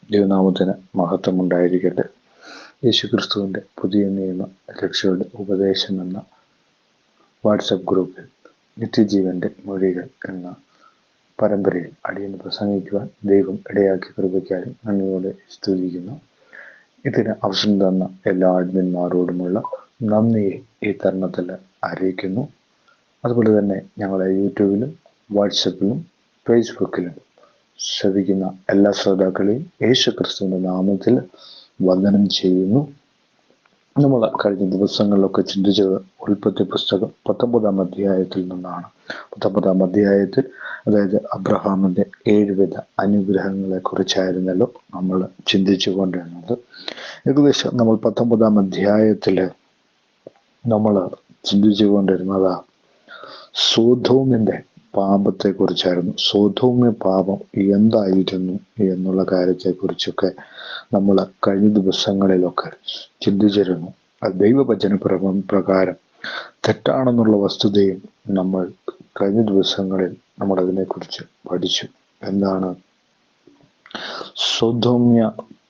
ദൈവനാമത്തിന് മഹത്വമുണ്ടായിരിക്കട്ടെ. യേശുക്രിസ്തുവിൻ്റെ പുതിയ നിയമ രക്ഷയുടെ ഉപദേശം എന്ന വാട്സപ്പ് ഗ്രൂപ്പിൽ നിത്യജീവന്റെ മൊഴികൾ എന്ന പരമ്പരയിൽ അടിയന് പ്രസംഗിക്കുവാൻ ദൈവം ഇടയാക്കിയ കൃപയ്ക്കായി നന്ദിയോടെ സ്തുതിക്കുന്നു. ഇതിന് അവസരം തന്ന എല്ലാ അഡ്മിന്മാരോടുമുള്ള നന്ദിയെ ഈ തരുണത്തിൽ അറിയിക്കുന്നു. അതുപോലെ തന്നെ ഞങ്ങളെ യൂട്യൂബിലും വാട്സപ്പിലും ഫേസ്ബുക്കിലും ശ്രവിക്കുന്ന എല്ലാ ശ്രോതാക്കളെയും യേശുക്രിസ്തുവിന്റെ നാമത്തിൽ വന്ദനം ചെയ്യുന്നു. നമ്മൾ കഴിഞ്ഞ ദിവസങ്ങളിലൊക്കെ ചിന്തിച്ചത് ഉൽപ്പത്തി പുസ്തകം 19-ാം അധ്യായത്തിൽ നിന്നാണ്. 19-ാം അധ്യായത്തിൽ അതായത് അബ്രഹാമിന്റെ 7 വിധ അനുഗ്രഹങ്ങളെ കുറിച്ചായിരുന്നല്ലോ നമ്മൾ ചിന്തിച്ചു കൊണ്ടിരുന്നത്. ഏകദേശം നമ്മൾ 19-ാം അധ്യായത്തിൽ നമ്മൾ ചിന്തിച്ചു കൊണ്ടിരുന്നത് സോദോമിന്റെ പാപത്തെ കുറിച്ചായിരുന്നു. സോദോമ്യ പാപം എന്തായിരുന്നു എന്നുള്ള കാര്യത്തെ കുറിച്ചൊക്കെ നമ്മൾ കഴിഞ്ഞ ദിവസങ്ങളിലൊക്കെ ചിന്തിച്ചിരുന്നു. ദൈവവചന പ്രകാരം തെറ്റാണെന്നുള്ള വസ്തുതയും നമ്മൾ കഴിഞ്ഞ ദിവസങ്ങളിൽ നമ്മൾ അതിനെക്കുറിച്ച് പഠിച്ചു. എന്താണ് സോദോമ്യ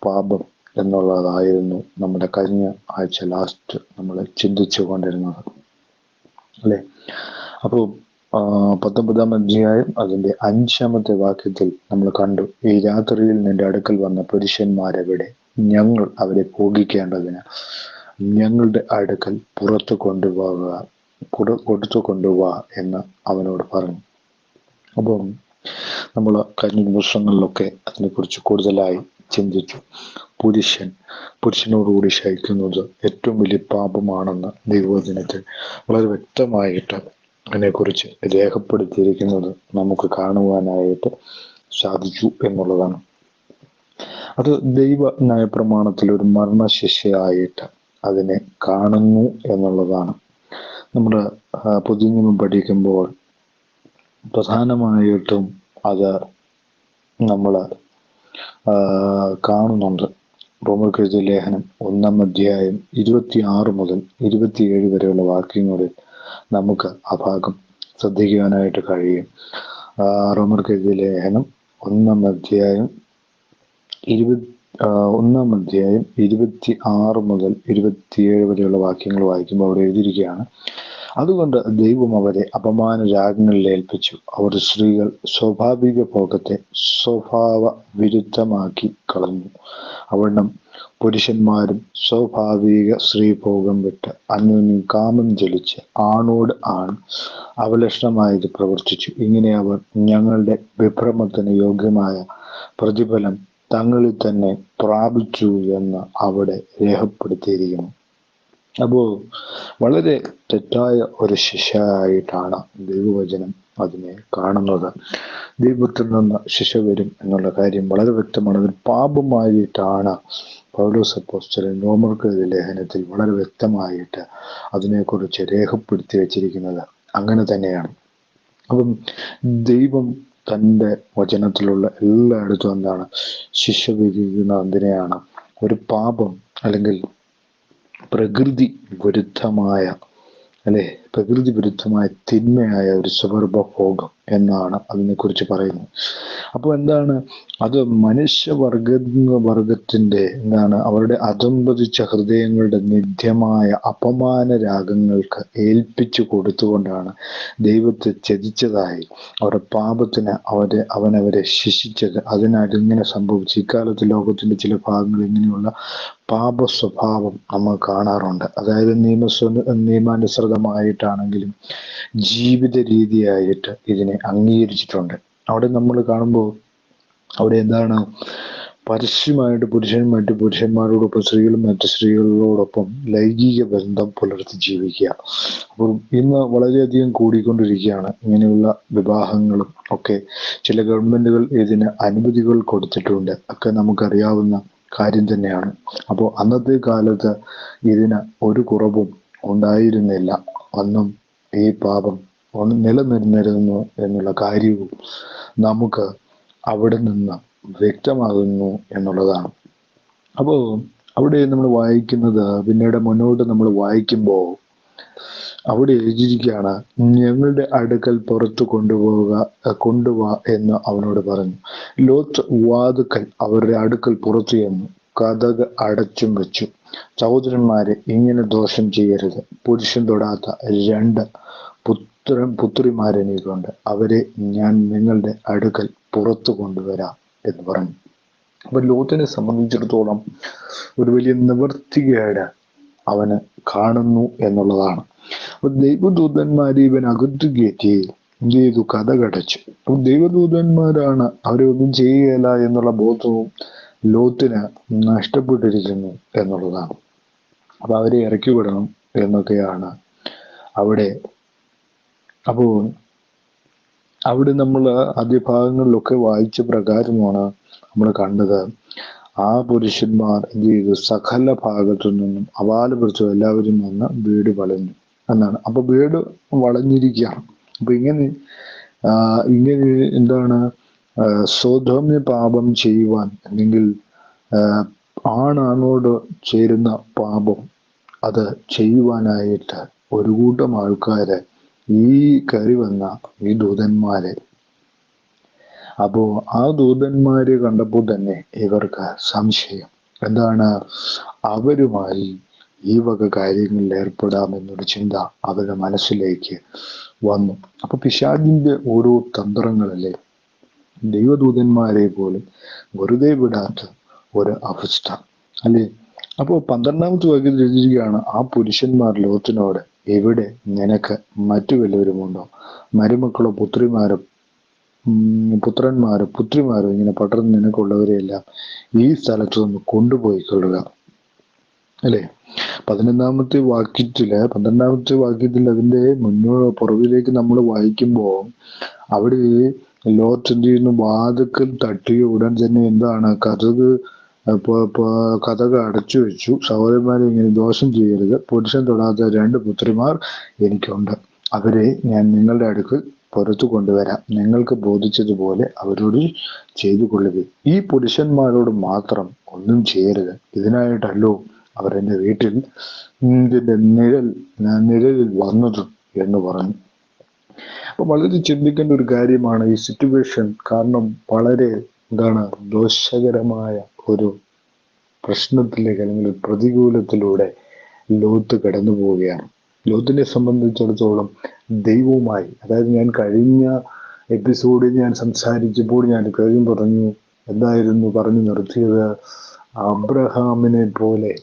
പാപം എന്നുള്ളതായിരുന്നു നമ്മുടെ കഴിഞ്ഞ ആഴ്ച ലാസ്റ്റ് നമ്മൾ ചിന്തിച്ചു കൊണ്ടിരുന്നത് അല്ലെ. അപ്പോൾ 19-ാം അധ്യായം അതിന്റെ 5-ാമത്തെ വാക്യത്തിൽ നമ്മൾ കണ്ടു, ഈ രാത്രിയിൽ നിന്റെ അടുക്കൽ വന്ന പുരുഷന്മാരെവിടെ? ഞങ്ങൾ അവരെ ഭോഗിക്കേണ്ടതിന് ഞങ്ങളുടെ അടുക്കൽ പുറത്തു കൊണ്ടുപോവുക എന്ന് അവനോട് പറഞ്ഞു. അപ്പം നമ്മൾ കഴിഞ്ഞ ദിവസങ്ങളിലൊക്കെ അതിനെക്കുറിച്ച് കൂടുതലായി ചിന്തിച്ചു. പുരുഷനോടുകൂടി ശയിക്കുന്നത് ഏറ്റവും വലിയ പാപമാണെന്ന് ദൈവവചനത്തിൽ വളരെ വ്യക്തമായിട്ട് അതിനെക്കുറിച്ച് രേഖപ്പെടുത്തിയിരിക്കുന്നത് നമുക്ക് കാണുവാനായിട്ട് സാധിച്ചു എന്നുള്ളതാണ്. അത് ദൈവ ന്യായപ്രമാണത്തിൽ ഒരു മരണശിക്ഷയായിട്ട് അതിനെ കാണുന്നു എന്നുള്ളതാണ്. നമ്മുടെ പുതിയ നിയമം പഠിക്കുമ്പോൾ പ്രധാനമായിട്ടും അത് നമ്മൾ കാണുന്നുണ്ട്. റോമർക്കെഴുതിയ ലേഖനം 1-ാം അധ്യായം 26 മുതൽ 27 വരെയുള്ള വാക്യങ്ങളിൽ നമുക്ക് ആ ഭാഗം ശ്രദ്ധിക്കുവാനായിട്ട് കഴിയും. റോമർക്കെഴുതിയ ലേഖനം 1-ാം അധ്യായം 26 മുതൽ 27 വരെയുള്ള വാക്യങ്ങൾ വായിക്കുമ്പോൾ അവിടെ എഴുതിയിരിക്കുകയാണ്, അതുകൊണ്ട് ദൈവം അവരെ അപമാന രാഗങ്ങളിൽ ഏൽപ്പിച്ചു. അവർ സ്ത്രീകൾ സ്വാഭാവിക ഭോഗത്തെ സ്വഭാവ വിരുദ്ധമാക്കി കളഞ്ഞു. അവണ്ണം പുരുഷന്മാരും സ്വാഭാവിക സ്ത്രീഭോഗം വിട്ട് അന്യോന്യം കാമം ജലിച്ച് ആണോട് ആണ് അവലക്ഷണമായത് പ്രവർത്തിച്ചു. ഇങ്ങനെ അവർ ഞങ്ങളുടെ വിഭ്രമത്തിന് യോഗ്യമായ പ്രതിഫലം തങ്ങളിൽ തന്നെ പ്രാപിച്ചു എന്ന് അവിടെ രേഖപ്പെടുത്തിയിരിക്കുന്നു. അപ്പോൾ വളരെ തെറ്റായ ഒരു ശിക്ഷയായിട്ടാണ് ദൈവവചനം അതിനെ കാണുന്നത്. ദൈവത്തിൽ നിന്ന് ശിക്ഷ വരും എന്നുള്ള കാര്യം വളരെ വ്യക്തമാണ്. അതൊരു പാപമായിട്ടാണ് പൗലോസ് അപ്പോസ്തലൻ റോമർക്കെഴുതിയ ലേഖനത്തിൽ വളരെ വ്യക്തമായിട്ട് അതിനെക്കുറിച്ച് രേഖപ്പെടുത്തി വച്ചിരിക്കുന്നത്. അങ്ങനെ തന്നെയാണ്. അപ്പം ദൈവം തൻ്റെ വചനത്തിലുള്ള എല്ലായിടത്തും എന്താണ് ശിക്ഷ വിധിക്കുന്നത്? എന്തിനെയാണ്? ഒരു പാപം അല്ലെങ്കിൽ പ്രകൃതി വിരുദ്ധമായ തിന്മയായ ഒരു സ്വവർഗഭോഗം അതിനെക്കുറിച്ച് പറയുന്നത്. അപ്പോൾ എന്താണ് അത്? മനുഷ്യവർഗത്തിന്റെ അവരുടെ അധംപതിച്ച ഹൃദയങ്ങളുടെ നിത്യമായ അപമാന രാഗങ്ങൾക്ക് ഏൽപ്പിച്ചു കൊടുത്തുകൊണ്ടാണ് ദൈവത്തെ ത്യജിച്ചതായി അവരുടെ പാപത്തിന് അവനവരെ ശിക്ഷിച്ചത്. അതിനാൽ ഇങ്ങനെ സംഭവിച്ചു. ഇക്കാലത്ത് ലോകത്തിന്റെ ചില ഭാഗങ്ങൾ ഇങ്ങനെയുള്ള പാപ സ്വഭാവം നമ്മൾ കാണാറുണ്ട്. അതായത് നിയമാനുസൃതമായിട്ടാണെങ്കിലും ജീവിത രീതിയായിട്ട് ഇതിനെ അംഗീകരിച്ചിട്ടുണ്ട്. അവിടെ നമ്മൾ കാണുമ്പോൾ അവിടെ എന്താണ് പരസ്യമായിട്ട് പുരുഷന്മാരോടൊപ്പം സ്ത്രീകളും മറ്റു സ്ത്രീകളോടൊപ്പം ലൈംഗിക ബന്ധം പുലർത്തി ജീവിക്കുക. അപ്പോൾ ഇന്ന് വളരെയധികം കൂടിക്കൊണ്ടിരിക്കുകയാണ് ഇങ്ങനെയുള്ള വിവാഹങ്ങളും ഒക്കെ. ചില ഗവൺമെന്റുകൾ ഇതിന് അനുമതികൾ കൊടുത്തിട്ടുണ്ട്, ഒക്കെ നമുക്കറിയാവുന്ന കാര്യം തന്നെയാണ്. അപ്പോൾ അന്നത്തെ കാലത്ത് ഇതിന് ഒരു കുറവും ഉണ്ടായിരുന്നില്ല. അന്നും ഈ പാപം നിലനിന്നിരുന്നു എന്നുള്ള കാര്യവും നമുക്ക് അവിടെ നിന്ന് വ്യക്തമാകുന്നു എന്നുള്ളതാണ്. അപ്പോൾ അവിടെ നമ്മൾ വായിക്കുന്നത്, പിന്നീട് മുന്നോട്ട് നമ്മൾ വായിക്കുമ്പോൾ അവിടെ എഴുതിയിരിക്കുകയാണ്, ഞങ്ങളുടെ അടുക്കൽ പുറത്തു കൊണ്ടുവാ എന്ന് അവനോട് പറഞ്ഞു. ലോത്ത് വാതുക്കൽ അവരുടെ അടുക്കൽ പുറത്തു ചെന്നു കതക് അടച്ചും വെച്ചു. സഹോദരന്മാരെ, ഇങ്ങനെ ദോഷം ചെയ്യരുത്. പുരുഷൻ തൊടാത്ത 2 പുത്രിമാരെ എനിക്കുണ്ട്. അവരെ ഞാൻ നിങ്ങളുടെ അടുക്കൽ പുറത്തു കൊണ്ടുവരാം എന്ന് പറഞ്ഞു. അപ്പൊ ലോത്തിനെ സംബന്ധിച്ചിടത്തോളം ഒരു വലിയ നിവർത്തികേട് അവന് കാണുന്നു എന്നുള്ളതാണ്. അപ്പൊ ദൈവദൂതന്മാരെ ഇവൻ അകത്തു കയറ്റി എന്ത് ചെയ്തു? കതകടച്ചു. അപ്പൊ ദൈവദൂതന്മാരാണ്, അവരെ ഒന്നും ചെയ്യുകയില്ല എന്നുള്ള ബോധവും ലോത്തിന് നഷ്ടപ്പെട്ടിരിക്കുന്നു എന്നുള്ളതാണ്. അപ്പൊ അവരെ ഇറക്കി വിടണം എന്നൊക്കെയാണ് അവിടെ. അപ്പോൾ അവിടെ നമ്മൾ ആദ്യ ഭാഗങ്ങളിലൊക്കെ വായിച്ച പ്രകാരമാണ് നമ്മൾ കണ്ടത്. ആ പുരുഷന്മാർ എന്ത് ചെയ്തു? സകല ഭാഗത്തു നിന്നും അപാലപുരത്തും എല്ലാവരും വന്ന് വീട് വളഞ്ഞു എന്നാണ്. അപ്പൊ വീട് വളഞ്ഞിരിക്കുകയാണ്. അപ്പൊ ഇങ്ങനെ എന്താണ് സ്വധമ്യ പാപം ചെയ്യുവാൻ, അല്ലെങ്കിൽ ആണാണോട് ചേരുന്ന പാപം അത് ചെയ്യുവാനായിട്ട് ഒരു കൂട്ടം ആൾക്കാര് ഈ കയറി വന്ന ഈ ദൂതന്മാരെ, അപ്പോ ആ ദൂതന്മാരെ കണ്ടപ്പോൾ തന്നെ ഇവർക്ക് സംശയം. എന്താണ്? അവരുമായി ഈ വക കാര്യങ്ങളിൽ ഏർപ്പെടാമെന്നൊരു ചിന്ത അവരുടെ മനസ്സിലേക്ക് വന്നു. അപ്പൊ പിശാചിന്റെ ഓരോ തന്ത്രങ്ങളല്ലേ ദൈവദൂതന്മാരെ പോലും വെറുതെ വിടാത്ത ഒരു അവസ്ഥ അല്ലേ? അപ്പോ 12-ാമത്തെ വാക്യത്തിൽ എഴുതിയിരിക്കുകയാണ്, ആ പുരുഷന്മാർ ലോത്തിനോട്, എവിടെ നിനക്ക് മറ്റു വല്ലവരുമുണ്ടോ? മരുമക്കളോ പുത്രന്മാരോ പുത്രിമാരോ ഇങ്ങനെ പട്ടണം നിനക്കുള്ളവരെയെല്ലാം ഈ സ്ഥലത്തു നിന്ന് കൊണ്ടുപോയി കൊള്ളുക. അല്ലെ? 12-ാമത്തെ വാക്യത്തിൽ അതിന്റെ പുറകിലേക്ക് നമ്മൾ വായിക്കുമ്പോൾ അവിടെ ലോത്ത് എന്ത് ചെയ്യുന്നു? വാതിക്കൽ തട്ടിയ ഉടൻ തന്നെ എന്താണ്? കതക് അടച്ചു വെച്ചു. സഹോദരന്മാരെ, ഇങ്ങനെ ദോഷം ചെയ്യരുത്. പുരുഷൻ തൊടാത്ത 2 പുത്രിമാർ എനിക്കുണ്ട്. അവരെ ഞാൻ നിങ്ങളുടെ അടുക്കൽ പുറത്തു കൊണ്ടുവരാം. നിങ്ങൾക്ക് ബോധിച്ചതുപോലെ അവരോട് ചെയ്തു കൊള്ളുക. ഈ പുരുഷന്മാരോട് മാത്രം ഒന്നും ചെയ്യരുത്. ഇതിനായിട്ടല്ലോ അവർ എൻ്റെ വീട്ടിൽ ഇതിന്റെ നിഴലിൽ വന്നത് എന്ന് പറഞ്ഞു. അപ്പൊ വളരെ ചിന്തിക്കേണ്ട ഒരു കാര്യമാണ് ഈ സിറ്റുവേഷൻ. കാരണം വളരെ ദോഷകരമായ ഒരു പ്രശ്നത്തിലേക്ക്, അല്ലെങ്കിൽ പ്രതികൂലത്തിലൂടെ ലോത്ത് കടന്നു പോവുകയാണ്. ലോത്തിനെ സംബന്ധിച്ചിടത്തോളം ദൈവവുമായി, അതായത് ഞാൻ കഴിഞ്ഞ എപ്പിസോഡിൽ ഞാൻ സംസാരിച്ചപ്പോൾ ഞാൻ പറഞ്ഞു, എന്തായിരുന്നു പറഞ്ഞു നിർത്തിയത്? അബ്രഹാമിനെ പോലെ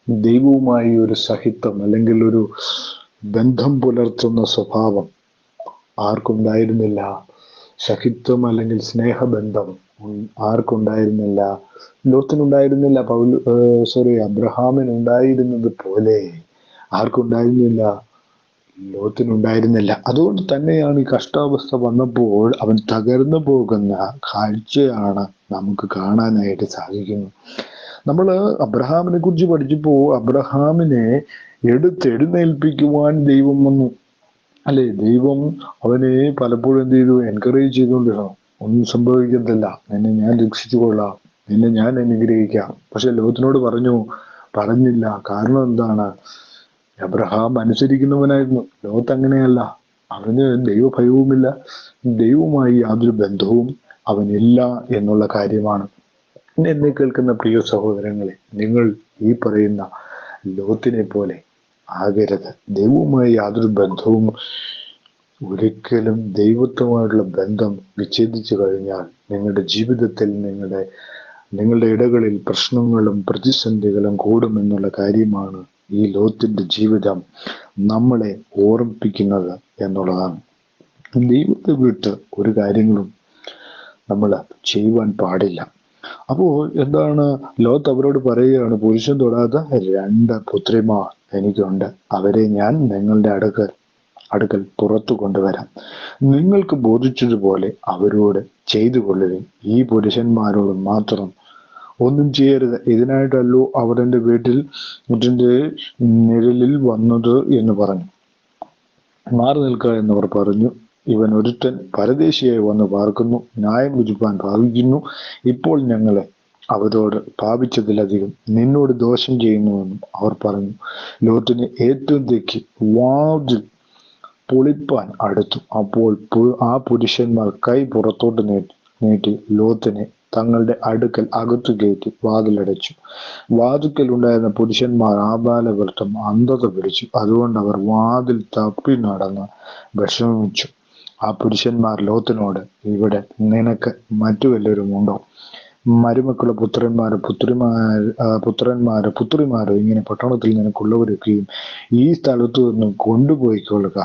ദൈവവുമായി ഒരു സഹിത്വം, അല്ലെങ്കിൽ ഒരു ബന്ധം പുലർത്തുന്ന സ്വഭാവം ആർക്കുണ്ടായിരുന്നില്ല. സഹിത്വം അല്ലെങ്കിൽ സ്നേഹബന്ധം ആർക്കുണ്ടായിരുന്നില്ല? ലോത്തിനുണ്ടായിരുന്നില്ല. അബ്രഹാമിനുണ്ടായിരുന്നത് പോലെ ആർക്കുണ്ടായിരുന്നില്ല? ലോത്തിനുണ്ടായിരുന്നില്ല. അതുകൊണ്ട് തന്നെയാണ് ഈ കഷ്ടാവസ്ഥ വന്നപ്പോൾ അവൻ തകർന്നു പോകുന്ന കാഴ്ചയാണ് നമുക്ക് കാണാനായിട്ട് സാധിക്കുന്നത്. നമ്മൾ അബ്രഹാമിനെ കുറിച്ച് പഠിച്ചപ്പോൾ അബ്രഹാമിനെ എടുത്തെഴുന്നേൽപ്പിക്കുവാൻ ദൈവം വന്നു, അല്ലെ? ദൈവം അവനെ പലപ്പോഴും എന്ത് ചെയ്തു? എൻകറേജ് ചെയ്തുകൊണ്ടിരുന്നു. ഒന്നും സംഭവിക്കത്തില്ല, നിന്നെ ഞാൻ രക്ഷിച്ചു കൊള്ളാം, നിന്നെ ഞാൻ അനുഗ്രഹിക്കാം. പക്ഷെ ലോത്തിനോട് പറഞ്ഞില്ല. കാരണം എന്താണ്? അബ്രഹാം അനുസരിക്കുന്നവനായിരുന്നു. ലോത്ത് അങ്ങനെയല്ല. അവന് ദൈവഭയവുമില്ല, ദൈവവുമായി യാതൊരു ബന്ധവും അവനില്ല എന്നുള്ള കാര്യമാണ്. എന്നെ കേൾക്കുന്ന പ്രിയ സഹോദരങ്ങളെ, നിങ്ങൾ ഈ പറയുന്ന ലോത്തിനെ പോലെ ആകരുത്. ദൈവവുമായി യാതൊരു ബന്ധവും, ഒരിക്കലും ദൈവത്വമായിട്ടുള്ള ബന്ധം വിച്ഛേദിച്ചു കഴിഞ്ഞാൽ നിങ്ങളുടെ ജീവിതത്തിൽ, നിങ്ങളുടെ ഇടകളിൽ പ്രശ്നങ്ങളും പ്രതിസന്ധികളും കൂടുമെന്നുള്ള കാര്യമാണ് ഈ ലോത്തിന്റെ ജീവിതം നമ്മളെ ഓർമ്മിപ്പിക്കുന്നത് എന്നുള്ളതാണ്. ദൈവത്തെ വിട്ട് ഒരു കാര്യങ്ങളും നമ്മൾ ചെയ്യുവാൻ പാടില്ല. അപ്പോ എന്താണ്? ലോത്ത് അവരോട് പറയുകയാണ്, പുരുഷൻ തൊടാത്ത 2 പുത്രിമാർ എനിക്കുണ്ട്. അവരെ ഞാൻ നിങ്ങളുടെ അടുക്കൽ പുറത്തു കൊണ്ടുവരാം. നിങ്ങൾക്ക് ബോധിച്ചതുപോലെ അവരോട് ചെയ്തു കൊള്ളുകയും ഈ പുരുഷന്മാരോട് മാത്രം ഒന്നും ചെയ്യരുത്. ഇതിനായിട്ടല്ലോ അവർ എൻ്റെ വീട്ടിന്റെ നിഴലിൽ വന്നത് എന്ന് പറഞ്ഞു. മാറി നിൽക്കുക എന്നവർ പറഞ്ഞു. ഇവൻ ഒരുത്തൻ പരദേശിയായി വന്ന് പാർക്കുന്നു, ന്യായം വിധിപ്പാൻ ഭാവിക്കുന്നു. ഇപ്പോൾ ഞങ്ങളെ അവരോട് പാപിച്ചതിലധികം നിന്നോട് ദോഷം ചെയ്യുന്നുവെന്നും അവർ പറഞ്ഞു. ലോത്തിന് ഏറ്റവും തെക്കി വാതിൽ പൊളിപ്പാൻ അടുത്തു. അപ്പോൾ ആ പുരുഷന്മാർ കൈ പുറത്തോട്ട് നീട്ടി ലോത്തിനെ തങ്ങളുടെ അടുക്കൽ അകത്തു കയറ്റി വാതിലടച്ചു. വാതിൽക്കൽ ഉണ്ടായിരുന്ന പുരുഷന്മാർ ആബാലവൃത്തം അന്ധത പിടിച്ചു. അതുകൊണ്ട് അവർ വാതിൽ തപ്പി നടന്ന് വിഷമിച്ചു. ആ പുരുഷന്മാർ ലോത്തിനോട്, ഇവിടെ നിനക്ക് മറ്റു വല്ലവരുമുണ്ടോ? മരുമക്കളോ പുത്രിമാരോ ഇങ്ങനെ പട്ടണത്തിൽ നിനക്കുള്ളവരൊക്കെയും ഈ സ്ഥലത്തു നിന്നും കൊണ്ടുപോയിക്കൊള്ളുക.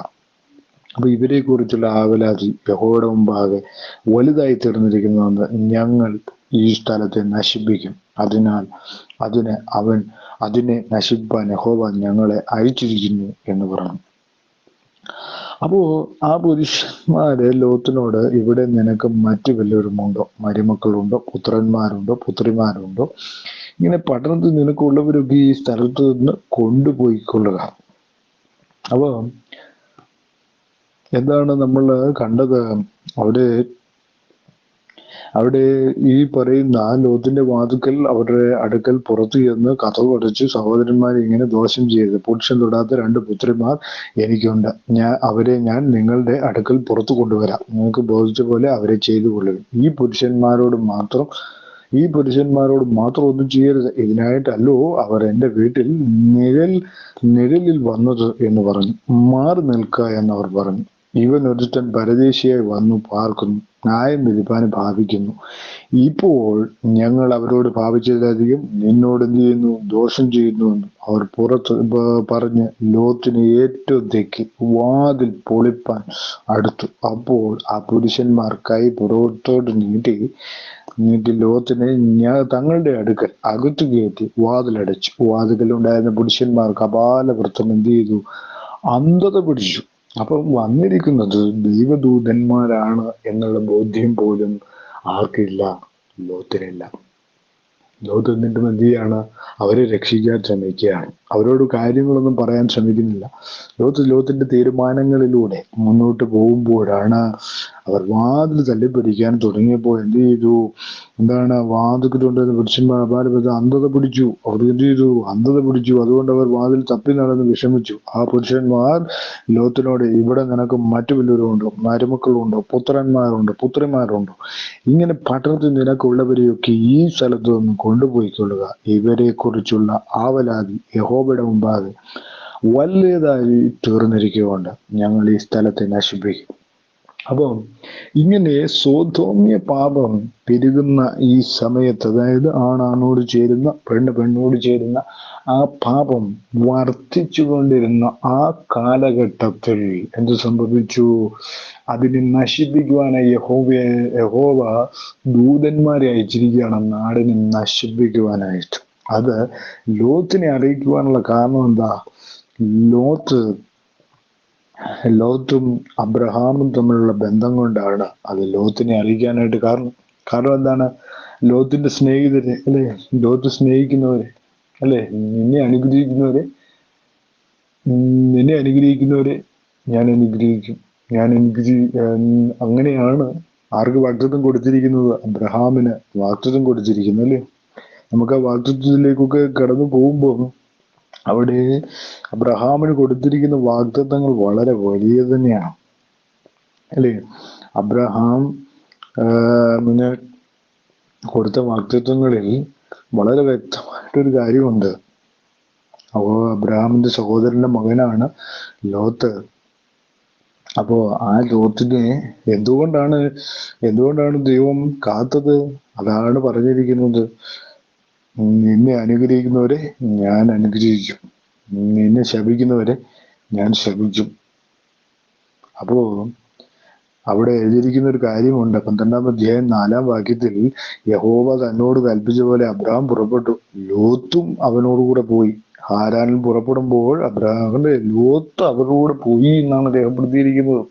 അപ്പൊ ഇവരെ കുറിച്ചുള്ള ആവലാതി യഹോവയുടെ മുമ്പാകെ വലുതായി തീർന്നിരിക്കുന്നുവെന്ന് ഞങ്ങൾ ഈ സ്ഥലത്തെ നശിപ്പിക്കും. അതിനാൽ അതിനെ നശിപ്പാൻ യഹോവ ഞങ്ങളെ അയച്ചിരിക്കുന്നു എന്ന് പറഞ്ഞു. അപ്പോ ആ പുരുഷന്മാര് ലോത്തിനോട്, ഇവിടെ നിനക്ക് മറ്റു വല്ലവരുമുണ്ടോ? മരുമക്കളുണ്ടോ? പുത്രിമാരുണ്ടോ? ഇങ്ങനെ പട്ടണത്തിൽ നിനക്കുള്ളവരൊക്കെ ഈ സ്ഥലത്ത് നിന്ന് കൊണ്ടുപോയിക്കൊള്ളുക. അപ്പൊ എന്താണ് നമ്മൾ കണ്ടത്? അവിടെ ഈ പറയുന്ന ലോത്തിന്റെ വാതുക്കൽ അവരുടെ അടുക്കൽ പുറത്തു ചെന്ന് കതക് അടച്ചു സഹോദരന്മാരെ ഇങ്ങനെ ദോഷം ചെയ്തത്. പുരുഷൻ തൊടാത്ത 2 പുത്രിമാർ എനിക്കുണ്ട്. അവരെ ഞാൻ നിങ്ങളുടെ അടുക്കൽ പുറത്തു കൊണ്ടുവരാം. നിങ്ങൾക്ക് ബോധിച്ച പോലെ അവരെ ചെയ്തു കൊള്ളുക. ഈ പുരുഷന്മാരോട് മാത്രം ഒന്നും ചെയ്യരുത്. ഇതിനായിട്ടല്ലോ അവർ എൻ്റെ വീട്ടിൽ നിഴലിൽ വന്നത് എന്ന് പറഞ്ഞു. മാറി നിൽക്കുക എന്നവർ പറഞ്ഞു. ഇവൻ ഒരുത്തൻ പരദേശിയായി വന്നു പാർക്കുന്നു, ന്യായം വിധിപ്പാന് ഭാവിക്കുന്നു. ഇപ്പോൾ ഞങ്ങൾ അവരോട് ഭാവിച്ചതിലധികം നിന്നോട് എന്ത് ചെയ്യുന്നു? ദോഷം ചെയ്യുന്നുവെന്നും അവർ പറഞ്ഞ് ലോത്തിന് ഏറ്റവും തെക്കി വാതിൽ പൊളിപ്പാൻ അടുത്തു. അപ്പോൾ ആ പുരുഷന്മാർ കൈ പുറത്തോട്ട് നീട്ടി ലോത്തിനെ തങ്ങളുടെ അടുക്കൽ അകത്തു കയറ്റി വാതിലടച്ചു. വാതിലുണ്ടായിരുന്ന പുരുഷന്മാർ കപാലവൃത്തം എന്ത് ചെയ്തു? അന്ധത പിടിച്ചു. അപ്പം വന്നിരിക്കുന്നത് ദൈവദൂതന്മാരാണ് എന്നുള്ള ബോധ്യം പോലും ആർക്കില്ല? ലോത്തിനില്ല. ലോത്ത് എന്നിട്ടും എന്ത് ചെയ്യാണ്? അവരെ രക്ഷിക്കാൻ ശ്രമിക്കുകയാണ്. അവരോട് കാര്യങ്ങളൊന്നും പറയാൻ ശ്രമിക്കുന്നില്ല. ലോത്തിന്റെ തീരുമാനങ്ങളിലൂടെ മുന്നോട്ട് പോകുമ്പോഴാണ് അവർ വാതിൽ തല്ലിപ്പിടിക്കാൻ തുടങ്ങിയപ്പോൾ എന്ത് ചെയ്തു? വാതിൽക്കൊണ്ടുവരുന്ന പുരുഷന്മാർ അപാരബദ്ധ അന്ധത പിടിച്ചു. അവർ എന്ത് ചെയ്തു? അന്ധത പിടിച്ചു. അതുകൊണ്ട് അവർ വാതിൽ തപ്പി നടന്ന് വിഷമിച്ചു. ആ പുരുഷന്മാർ ലോത്തിനോട്, ഇവിടെ നിനക്ക് മറ്റു വല്ലവരുമുണ്ടോ? മരുമക്കളുണ്ടോ? പുത്രിമാരുണ്ടോ? ഇങ്ങനെ പട്ടണത്തിൽ നിനക്കുള്ളവരെയൊക്കെ ഈ സ്ഥലത്ത് നിന്ന് കൊണ്ടുപോയിക്കൊള്ളുക. ഇവരെ കുറിച്ചുള്ള ആവലാതി യഹോവയുടെ മുമ്പാകെ വലിയതായി തീർന്നിരിക്കുകൊണ്ട് ഞങ്ങൾ ഈ സ്ഥലത്തെ നശിപ്പിക്കും. അപ്പം ഇങ്ങനെ സോതോമ്യ പാപം പെരുകുന്ന ഈ സമയത്ത്, അതായത് ആണാണോട് ചേരുന്ന പെണ്ണോട് ചേരുന്ന ആ പാപം വർദ്ധിച്ചുകൊണ്ടിരുന്ന ആ കാലഘട്ടത്തിൽ എന്ത് സംഭവിച്ചു? അതിനെ നശിപ്പിക്കുവാനായി യഹോവ ദൂതന്മാരെ അയച്ചിരിക്കുകയാണ് നാടിനെ നശിപ്പിക്കുവാനായിട്ട്. അത് ലോത്തിനെ അറിയിക്കുവാനുള്ള കാരണം എന്താ? ലോത്തും അബ്രഹാമും തമ്മിലുള്ള ബന്ധം കൊണ്ടാണ് അത് ലോത്തിനെ അറിയിക്കാനായിട്ട് കാരണം എന്താണ്? ലോത്തിന്റെ സ്നേഹിതരെ അല്ലെ, ലോത്ത് സ്നേഹിക്കുന്നവരെ അല്ലെ, നിന്നെ അനുഗ്രഹിക്കുന്നവരെ ഞാൻ അനുഗ്രഹിക്കും. അങ്ങനെയാണ് ആർക്ക് വാഗ്ദത്തം കൊടുത്തിരിക്കുന്നത്? അബ്രഹാമിന് വാഗ്ദത്തം കൊടുത്തിരിക്കുന്നു അല്ലേ. നമുക്ക് ആ വാഗ്ദത്തത്തിലേക്കൊക്കെ കടന്നു പോകുമ്പോൾ അവിടെ അബ്രഹാമിന് കൊടുത്തിരിക്കുന്ന വാഗ്ദത്തങ്ങൾ വളരെ വലിയ തന്നെയാണ് അല്ലേ. അബ്രഹാം കൊടുത്ത വാഗ്ദത്തങ്ങളിൽ വളരെ വ്യക്തമായിട്ടൊരു കാര്യമുണ്ട്. അപ്പോൾ അബ്രഹാമിന്റെ സഹോദരന്റെ മകനാണ് ലോത്ത്. അപ്പോ ആ ലോത്തിനെ എന്തുകൊണ്ടാണ് ദൈവം കാത്തത്? അതാണ് പറഞ്ഞിരിക്കുന്നത്, നിന്നെ അനുഗ്രഹിക്കുന്നവരെ ഞാൻ അനുഗ്രഹിക്കും, നിന്നെ ശപിക്കുന്നവരെ ഞാൻ ശപിക്കും. അപ്പോ അവിടെ എഴുതിയിരിക്കുന്ന ഒരു കാര്യമുണ്ട്. 12-ാം അധ്യായം 4-ാം വാക്യത്തിൽ യഹോവ തന്നോട് കൽപ്പിച്ച പോലെ അബ്രഹാം പുറപ്പെട്ടു, ലോത്തും അവനോടുകൂടെ പോയി. ഹാരാനിൽ പുറപ്പെടുമ്പോൾ ലോത്ത് അവരോട് പോയി എന്നാണ് രേഖപ്പെടുത്തിയിരിക്കുന്നത്.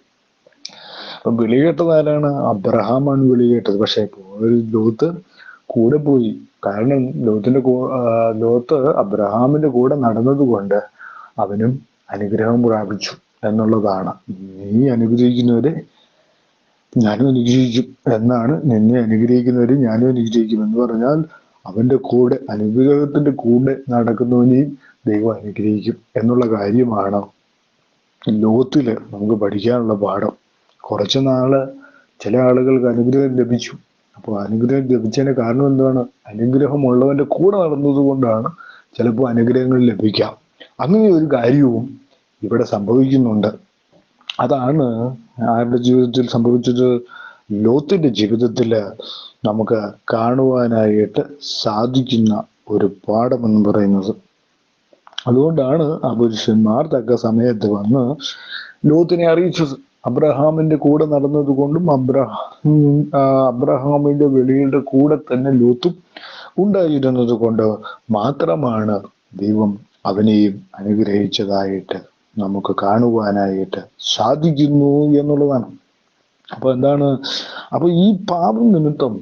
അപ്പൊ വിളികേട്ടത് ആരാണ്? അബ്രഹാമാണ് വിളികേട്ടത്. പക്ഷെ ലോത്ത് കൂടെ പോയി. കാരണം ലോത്ത് അബ്രഹാമിന്റെ കൂടെ നടന്നത് കൊണ്ട് അവനും അനുഗ്രഹം പ്രാപിച്ചു എന്നുള്ളതാണ്. നീ അനുഗ്രഹിക്കുന്നവരെ ഞാനും അനുഗ്രഹിക്കും എന്നാണ്. നിന്നെ അനുഗ്രഹിക്കുന്നവരെ ഞാനും അനുഗ്രഹിക്കും എന്ന് പറഞ്ഞാൽ അവന്റെ കൂടെ, അനുഗ്രഹത്തിന്റെ കൂടെ നടക്കുന്നവനെയും ദൈവം അനുഗ്രഹിക്കും എന്നുള്ള കാര്യമാണ് ലോകത്തില് നമുക്ക് പഠിക്കാനുള്ള പാഠം. കുറച്ചു നാള് ചില ആളുകൾക്ക് അനുഗ്രഹം ലഭിച്ചു. അപ്പോൾ അനുഗ്രഹം ലഭിച്ചതിന് കാരണം എന്താണ്? അനുഗ്രഹമുള്ളവന്റെ കൂടെ നടന്നത് കൊണ്ടാണ് ചിലപ്പോൾ അനുഗ്രഹങ്ങൾ ലഭിക്കാം. അങ്ങനെ ഒരു കാര്യവും ഇവിടെ സംഭവിക്കുന്നുണ്ട്. അതാണ് ആരുടെ ജീവിതത്തിൽ സംഭവിച്ചത്? ലോത്തിന്റെ ജീവിതത്തില് നമുക്ക് കാണുവാനായിട്ട് സാധിക്കുന്ന ഒരു പാഠമെന്ന് പറയുന്നത്. അതുകൊണ്ടാണ് ആ പുരുഷന്മാർ തക്ക സമയത്ത് വന്ന് ലോത്തിനെ അറിയിച്ചത്. അബ്രഹാമിന്റെ കൂടെ നടന്നത് കൊണ്ടും അബ്രഹാമിന്റെ വെളിയുടെ കൂടെ തന്നെ ലോത്തും ഉണ്ടായിരുന്നത് കൊണ്ട് മാത്രമാണ് ദൈവം അവനെയും അനുഗ്രഹിച്ചതായിട്ട് നമുക്ക് കാണുവാനായിട്ട് സാധിക്കുന്നു എന്നുള്ളതാണ്. അപ്പൊ എന്താണ്? അപ്പൊ ഈ പാപം നിമിത്തം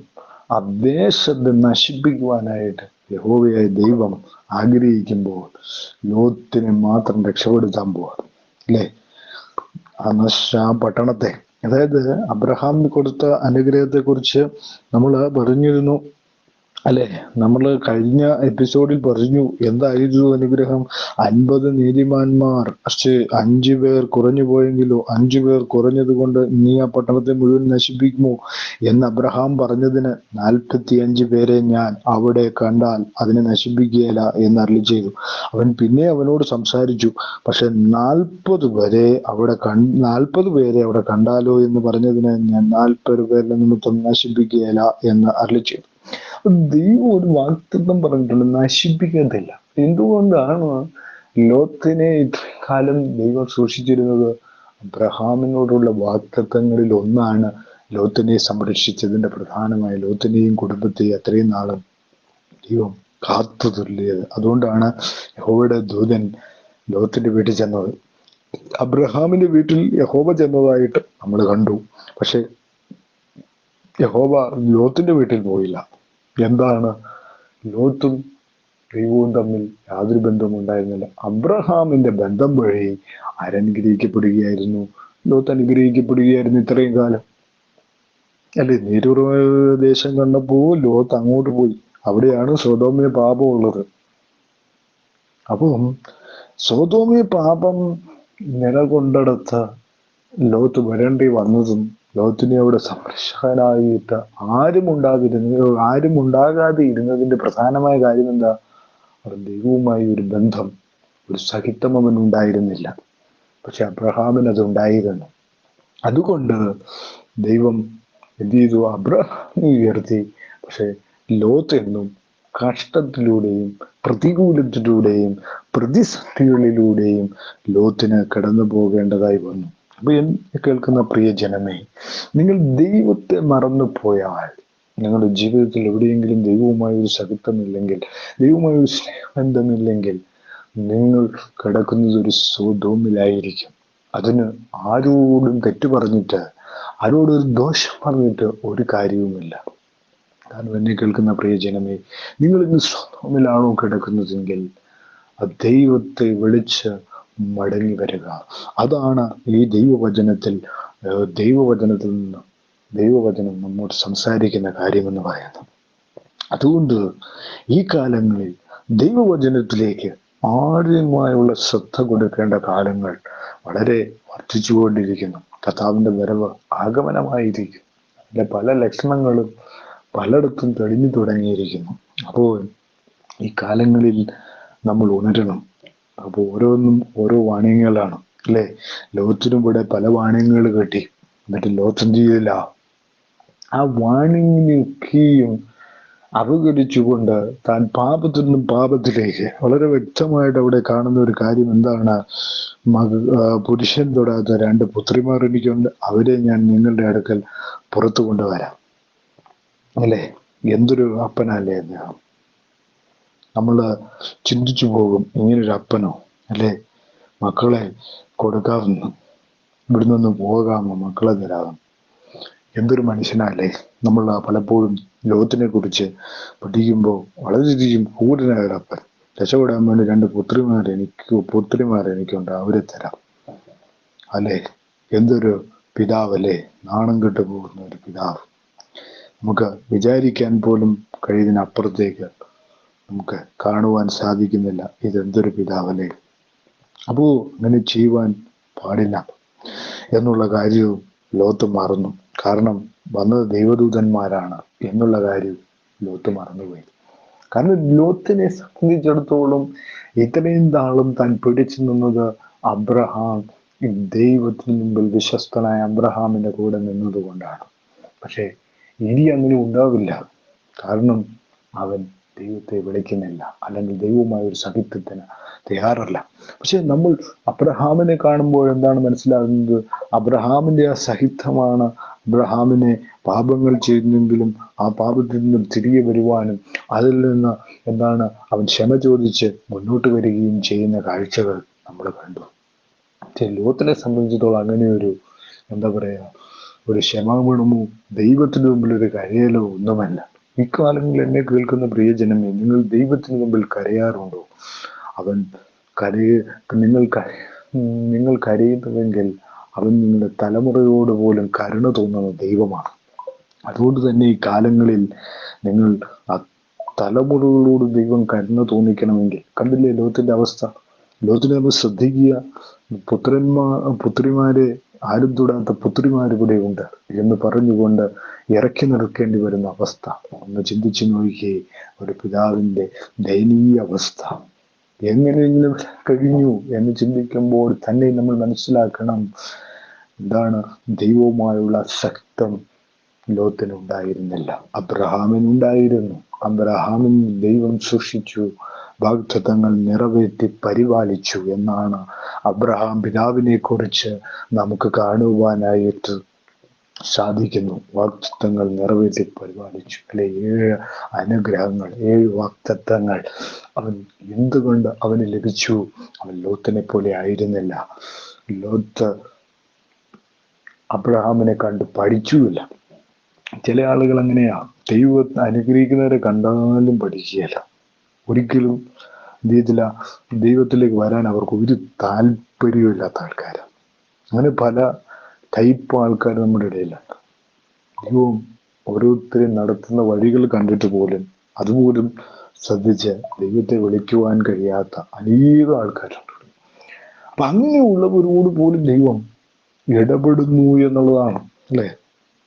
ആ ദേശത്തെ നശിപ്പിക്കുവാനായിട്ട് യഹോവയായ ദൈവം ആഗ്രഹിക്കുമ്പോൾ ലോത്തിനെ മാത്രം രക്ഷപ്പെടുത്താൻ പോവാ, അല്ലേ? ആ പട്ടണത്തെ, അതായത് അബ്രഹാമിന് കൊടുത്ത അനുഗ്രഹത്തെ കുറിച്ച് നമ്മൾ പറഞ്ഞിരുന്നു, അല്ലെ? നമ്മൾ കഴിഞ്ഞ എപ്പിസോഡിൽ പറഞ്ഞു എന്തായിരുന്നു അനുഗ്രഹം. 50 നീതിമാന്മാർ, പക്ഷേ 5 പേർ കുറഞ്ഞു പോയെങ്കിലോ, 5 പേർ കുറഞ്ഞത് കൊണ്ട് നീ ആ പട്ടണത്തെ മുഴുവൻ നശിപ്പിക്കുമോ എന്ന് അബ്രഹാം പറഞ്ഞതിന് 45 പേരെ ഞാൻ അവിടെ കണ്ടാൽ അതിനെ നശിപ്പിക്കുകയില്ല എന്ന് അരുളി ചെയ്തു. അവൻ പിന്നെ അവനോട് സംസാരിച്ചു, പക്ഷെ 40 പേരെ അവിടെ കണ്ടാലോ എന്ന് പറഞ്ഞതിന് ഞാൻ 40 പേരുടെ നിമിത്തം നശിപ്പിക്കുകയില്ല എന്ന് അരുളി ചെയ്തു. ദൈവം ഒരു വാഗ്ദത്തം പറഞ്ഞിട്ടുണ്ട്, നശിപ്പിക്കത്തില്ല. എന്തുകൊണ്ടാണ് ലോത്തിനെ ഇത്രയും കാലം ദൈവം സൂക്ഷിച്ചിരുന്നത്? അബ്രഹാമിനോടുള്ള വാഗ്ദത്തങ്ങളിൽ ഒന്നാണ് ലോത്തിനെ സംരക്ഷിച്ചതിന്റെ പ്രധാനമായ ലോത്തിനെയും കുടുംബത്തെയും അത്രയും നാളും ദൈവം കാത്തു തുള്ളിയത്. അതുകൊണ്ടാണ് യഹോവയുടെ ദൂതൻ ലോത്തിന്റെ വീട്ടിൽ ചെന്നത്. അബ്രഹാമിന്റെ വീട്ടിൽ യഹോവ ചെന്നതായിട്ട് നമ്മൾ കണ്ടു, പക്ഷെ യഹോവ ലോത്തിന്റെ വീട്ടിൽ പോയില്ല. എന്താണ്? ലോത്തും ദൈവവും തമ്മിൽ യാതൊരു ബന്ധവും ഉണ്ടായിരുന്നില്ല. അബ്രഹാമിന്റെ ബന്ധം വഴി ആരനുഗ്രഹിക്കപ്പെടുകയായിരുന്നു? ലോത്ത് അനുഗ്രഹിക്കപ്പെടുകയായിരുന്നു ഇത്രയും കാലം, അല്ലെ? നീരുറദേശം കണ്ടപ്പോ ലോത്ത് അങ്ങോട്ട് പോയി. അവിടെയാണ് സൊദോമിലെ പാപം ഉള്ളത്. അപ്പം സൊദോമിലെ പാപം നിലകൊണ്ടെടുത്ത് ലോത്ത് വരേണ്ടി വന്നതും ലോത്തിനെ അവിടെ സംരക്ഷകനായിട്ട് ആരും ഉണ്ടാകാതെ ഇരുന്നതിന്റെ പ്രധാനമായ കാര്യം എന്താ? അവർ ദൈവവുമായി ഒരു ബന്ധം, ഒരു സഹിത്വം അവൻ ഉണ്ടായിരുന്നില്ല. പക്ഷെ അബ്രഹാമിന് അത് ഉണ്ടായിരുന്നു. അതുകൊണ്ട് ദൈവം എന്ത് ചെയ്തു? അബ്രഹാമിനെ ഉയർത്തി. പക്ഷെ ലോത്ത് എന്നും കഷ്ടത്തിലൂടെയും പ്രതികൂലത്തിലൂടെയും പ്രതിസന്ധികളിലൂടെയും ലോത്തിന് കടന്നു പോകേണ്ടതായി വന്നു. അപ്പൊ എന്നെ കേൾക്കുന്ന പ്രിയ ജനമേ, നിങ്ങൾ ദൈവത്തെ മറന്നു പോയാൽ, നിങ്ങളുടെ ജീവിതത്തിൽ എവിടെയെങ്കിലും ദൈവവുമായി ഒരു സഹിത്വമില്ലെങ്കിൽ, ദൈവവുമായി ഒരു സ്നേഹബന്ധമില്ലെങ്കിൽ, നിങ്ങൾ കിടക്കുന്നത് ഒരു സൊദോമിലായിരിക്കും. അതിന് ആരോടും തെറ്റു പറഞ്ഞിട്ട്, ആരോടൊരു ദോഷം പറഞ്ഞിട്ട് ഒരു കാര്യവുമില്ല. കാരണം എന്നെ കേൾക്കുന്ന പ്രിയ ജനമേ, നിങ്ങൾ ഇന്ന് സൊദോമിലാണോ കിടക്കുന്നതെങ്കിൽ ദൈവത്തെ വിളിച്ച് മടങ്ങി വരിക. അതാണ് ഈ ദൈവവചനത്തിൽ നിന്ന് ദൈവവചനം നമ്മോട് സംസാരിക്കുന്ന കാര്യമെന്ന് പറയുന്നത്. അതുകൊണ്ട് ഈ കാലങ്ങളിൽ ദൈവവചനത്തിലേക്ക് ആഴമായുള്ള ശ്രദ്ധ കൊടുക്കേണ്ട കാലങ്ങൾ വളരെ വർദ്ധിച്ചുകൊണ്ടിരിക്കുന്നു. കർത്താവിന്റെ വരവ് ആഗമനമായിരിക്കും. അതിന്റെ പല ലക്ഷണങ്ങളും പലയിടത്തും തെളിഞ്ഞു തുടങ്ങിയിരിക്കുന്നു. അപ്പോൾ ഈ കാലങ്ങളിൽ നമ്മൾ ഉണരണം. അപ്പോൾ ഓരോന്നും ഓരോ വാണിയങ്ങളാണ്, അല്ലെ? ലോകത്തിനും കൂടെ പല വാണിയങ്ങൾ കിട്ടി. എന്നിട്ട് ലോത്ത് എന്ത് ചെയ്തില്ല? ആ വാണിങ്ങിനൊക്കെയും അവഗണിച്ചുകൊണ്ട് താൻ പാപത്തിൽ നിന്നും പാപത്തിലേക്ക്, വളരെ വ്യക്തമായിട്ട് അവിടെ കാണുന്ന ഒരു കാര്യം എന്താണ്? പുരുഷൻ തൊടാത്ത 2 പുത്രിമാർ എനിക്കുണ്ട്, അവരെ ഞാൻ നിങ്ങളുടെ അടുക്കൽ പുറത്തു കൊണ്ടുവരാം. അല്ലേ? എന്തൊരു അപ്പനല്ലേ അദ്ദേഹം! നമ്മള് ചിന്തിച്ചു പോകും, ഇങ്ങനൊരു അപ്പനോ, അല്ലെ? മക്കളെ കൊടുക്കാമെന്ന്, ഇവിടുന്ന് പോകാമോ, മക്കളെ തരാമെന്ന്. എന്തൊരു മനുഷ്യനല്ലേ! നമ്മൾ പലപ്പോഴും ലോകത്തിനെ കുറിച്ച് പഠിക്കുമ്പോൾ വളരെയധികം ക്രൂരനായ അപ്പൻ. രക്ഷപ്പെടാൻ വേണ്ടി 2 പുത്രിമാർ എനിക്കുണ്ട്, അവരെ തരാം, അല്ലേ? എന്തൊരു പിതാവല്ലേ! നാണം കെട്ടു പോകുന്ന ഒരു പിതാവ്. നമുക്ക് വിചാരിക്കാൻ പോലും കഴിയുന്നതിനപ്പുറത്തേക്ക് നമുക്ക് കാണുവാൻ സാധിക്കുന്നില്ല. ഇതെന്തൊരു പിതാവല്ലേ! അപ്പോൾ അങ്ങനെ ചെയ്യുവാൻ പാടില്ല എന്നുള്ള കാര്യവും ലോത്ത് മറന്നു. കാരണം വന്നത് ദൈവദൂതന്മാരാണ് എന്നുള്ള കാര്യം ലോത്ത് മറന്നുപോയി. കാരണം ലോത്തിനെ സംബന്ധിച്ചിടത്തോളം ഇത്രയും നാളും താൻ പിടിച്ചു നിന്നത് അബ്രഹാം, ദൈവത്തിന് മുമ്പിൽ വിശ്വസ്തനായ അബ്രഹാമിന്റെ കൂടെ നിന്നതുകൊണ്ടാണ്. പക്ഷെ ഇനി അങ്ങനെ ഉണ്ടാവില്ല. കാരണം അവൻ ദൈവത്തെ വിളിക്കുന്നില്ല, അല്ലെങ്കിൽ ദൈവവുമായ ഒരു സഹിത്വത്തിന് തയ്യാറല്ല. പക്ഷെ നമ്മൾ അബ്രഹാമിനെ കാണുമ്പോൾ എന്താണ് മനസ്സിലാകുന്നത്? അബ്രഹാമിന്റെ ആ സഹിത്വമാണ് അബ്രഹാമിനെ പാപങ്ങൾ ചെയ്യുന്നെങ്കിലും ആ പാപത്തിൽ നിന്നും തിരികെ വരുവാനും അതിൽ നിന്ന് എന്താണ് അവൻ ക്ഷമ ചോദിച്ച് മുന്നോട്ട് വരികയും ചെയ്യുന്ന കാഴ്ചകൾ നമ്മൾ കണ്ടു. പക്ഷെ ലോത്തിനെ സംബന്ധിച്ചിടത്തോളം അങ്ങനെ ഒരു എന്താ പറയാ, ഒരു ക്ഷമാഗുണമോ ദൈവത്തിന് മുമ്പിൽ ഒരു കരയലോ ഒന്നുമല്ല. ഇക്കാലങ്ങളിൽ എന്നെ കേൾക്കുന്ന പ്രിയജനമേ, നിങ്ങൾ ദൈവത്തിന് മുമ്പിൽ കരയാറുണ്ടോ? അവൻ നിങ്ങൾ കരയുന്നുവെങ്കിൽ അവൻ നിങ്ങളുടെ തലമുറയോട് പോലും കരുണ തോന്നുന്ന ദൈവമാണ്. അതുകൊണ്ട് തന്നെ ഈ കാലങ്ങളിൽ നിങ്ങൾ ആ തലമുറകളോട് ദൈവം കരുണ തോന്നിക്കണമെങ്കിൽ, കണ്ടില്ലേ ലോത്തിന്റെ അവസ്ഥ? ലോത്തിനെ നമ്മൾ ശ്രദ്ധിക്കുക. പുത്രിമാരെ ആരും തൊടാത്ത പുത്രിമാർ ഇവിടെ ഉണ്ട് എന്ന് പറഞ്ഞുകൊണ്ട് ഇറക്കി നിൽക്കേണ്ടി വരുന്ന അവസ്ഥ ഒന്ന് ചിന്തിച്ചു നോക്കിയേ. ഒരു പിതാവിന്റെ ദയനീയ അവസ്ഥ എങ്ങനെയെങ്കിലും കഴിഞ്ഞു എന്ന് ചിന്തിക്കുമ്പോൾ തന്നെ നമ്മൾ മനസ്സിലാക്കണം, എന്താണ് ദൈവവുമായുള്ള ശക്തം ലോത്തിനുണ്ടായിരുന്നില്ല, അബ്രഹാമിനുണ്ടായിരുന്നു. അബ്രഹാമിൻ ദൈവം സൂക്ഷിച്ചു, വാഗ്ദത്തങ്ങൾ നിറവേറ്റി പരിപാലിച്ചു എന്നാണ് അബ്രഹാം പിതാവിനെ കുറിച്ച് നമുക്ക് കാണുവാനായിട്ട് സാധിക്കുന്നു. വാഗ്ദത്തങ്ങൾ നിറവേറ്റി പരിപാലിച്ചു, അല്ലെ? 7 അനുഗ്രഹങ്ങൾ, 7 വാഗ്ദത്തങ്ങൾ അവൻ എന്തുകൊണ്ട് അവന് ലഭിച്ചു? അവൻ ലോത്തിനെ പോലെ ആയിരുന്നില്ല. ലോത്ത് അബ്രഹാമിനെ കണ്ട് പഠിച്ചുമില്ല. ചില ആളുകൾ അങ്ങനെയാ, ദൈവത്തെ അനുഗ്രഹിക്കുന്നവരെ കണ്ടാലും പഠിക്കുകയല്ല. ഒരിക്കലും ദൈവത്തിലേക്ക് വരാൻ അവർക്ക് ഒരു താല്പര്യമില്ലാത്ത ആൾക്കാരാണ്. അങ്ങനെ പല ടൈപ്പ് ആൾക്കാർ നമ്മുടെ ഇടയിലുണ്ട്. ദൈവം ഓരോരുത്തരെയും നടത്തുന്ന വഴികൾ കണ്ടിട്ട് പോലും അതുപോലും ശ്രദ്ധിച്ച് ദൈവത്തെ വിളിക്കുവാൻ കഴിയാത്ത അനേകം ആൾക്കാരുണ്ട്. അപ്പൊ അങ്ങനെയുള്ളവരോട് പോലും ദൈവം ഇടപെടുന്നു എന്നുള്ളതാണ്, അല്ലെ?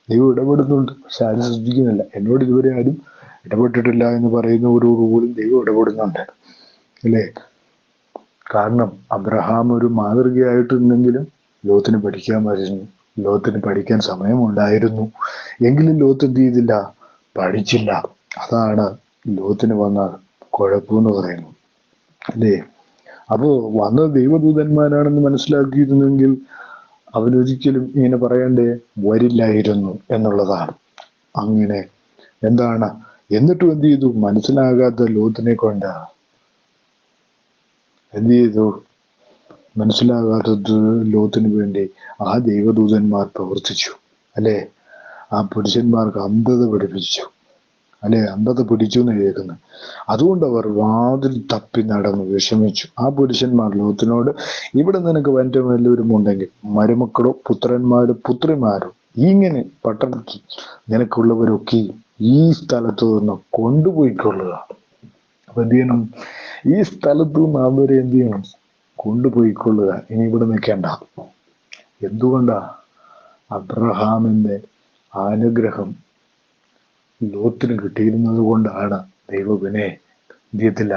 ദൈവം ഇടപെടുന്നുണ്ട്, പക്ഷെ ആരും ശ്രദ്ധിക്കുന്നില്ല. എന്നോട് ഇതുവരെ ആരും ഇടപെട്ടിട്ടില്ല എന്ന് പറയുന്നവരോട് പോലും ദൈവം ഇടപെടുന്നുണ്ട്, അല്ലേ? കാരണം അബ്രഹാം ഒരു മാതൃകയായിട്ടുണ്ടെങ്കിലും ലോത്തിന് പഠിക്കാമായിരുന്നു. ലോത്തിന് പഠിക്കാൻ സമയമുണ്ടായിരുന്നു. എങ്കിലും ലോത്ത് എന്ത് ചെയ്തില്ല? പഠിച്ചില്ല. അതാണ് ലോത്തിന് വന്ന കുഴപ്പമെന്ന് പറയുന്നു, അല്ലേ? അപ്പോ വന്ന ദൈവദൂതന്മാരാണെന്ന് മനസ്സിലാക്കിയിരുന്നെങ്കിൽ അവനൊരിക്കലും ഇങ്ങനെ പറയേണ്ടേ വരില്ലായിരുന്നു എന്നുള്ളതാണ്. അങ്ങനെ എന്താണ്, എന്നിട്ടും എന്ത് ചെയ്തു? മനസ്സിലാകാത്ത ലോത്തിനെ കൊണ്ട് എന്ത് ചെയ്തു? മനസ്സിലാകാത്തത് ലോത്തിന് വേണ്ടി ആ ദൈവദൂതന്മാർ പ്രവർത്തിച്ചു, അല്ലെ? ആ പുരുഷന്മാർക്ക് അന്ധത പഠിപ്പിച്ചു, അല്ലെ? അന്ധത പിടിച്ചു എന്ന് കേൾക്കുന്നത്. അതുകൊണ്ട് അവർ വാതിൽ തപ്പി നടന്നു വിഷമിച്ചു. ആ പുരുഷന്മാർ ലോത്തിനോട്, ഇവിടെ നിനക്ക് വല്ലതും വല്ലവരും ഉണ്ടെങ്കിൽ മരുമക്കളോ പുത്രന്മാരോ പുത്രിമാരോ ഇങ്ങനെ പട്ടണത്തിൽ നിനക്കുള്ളവരൊക്കെ ഈ സ്ഥലത്തു നിന്ന് കൊണ്ടുപോയിക്കൊള്ളുക. അപ്പൊ എന്ത് ചെയ്യണം? ഈ സ്ഥലത്തു നിന്ന് അവരെ എന്ത് ചെയ്യണം? കൊണ്ടുപോയിക്കൊള്ളുക. ഇനി ഇവിടെ നിൽക്കേണ്ട. എന്തുകൊണ്ടാ? അബ്രഹാമിന്റെ അനുഗ്രഹം ലോത്തിന് കിട്ടിയിരുന്നത് കൊണ്ടാണ്. ദൈവത്തിനെ എന്ത് ചെയ്യത്തില്ല?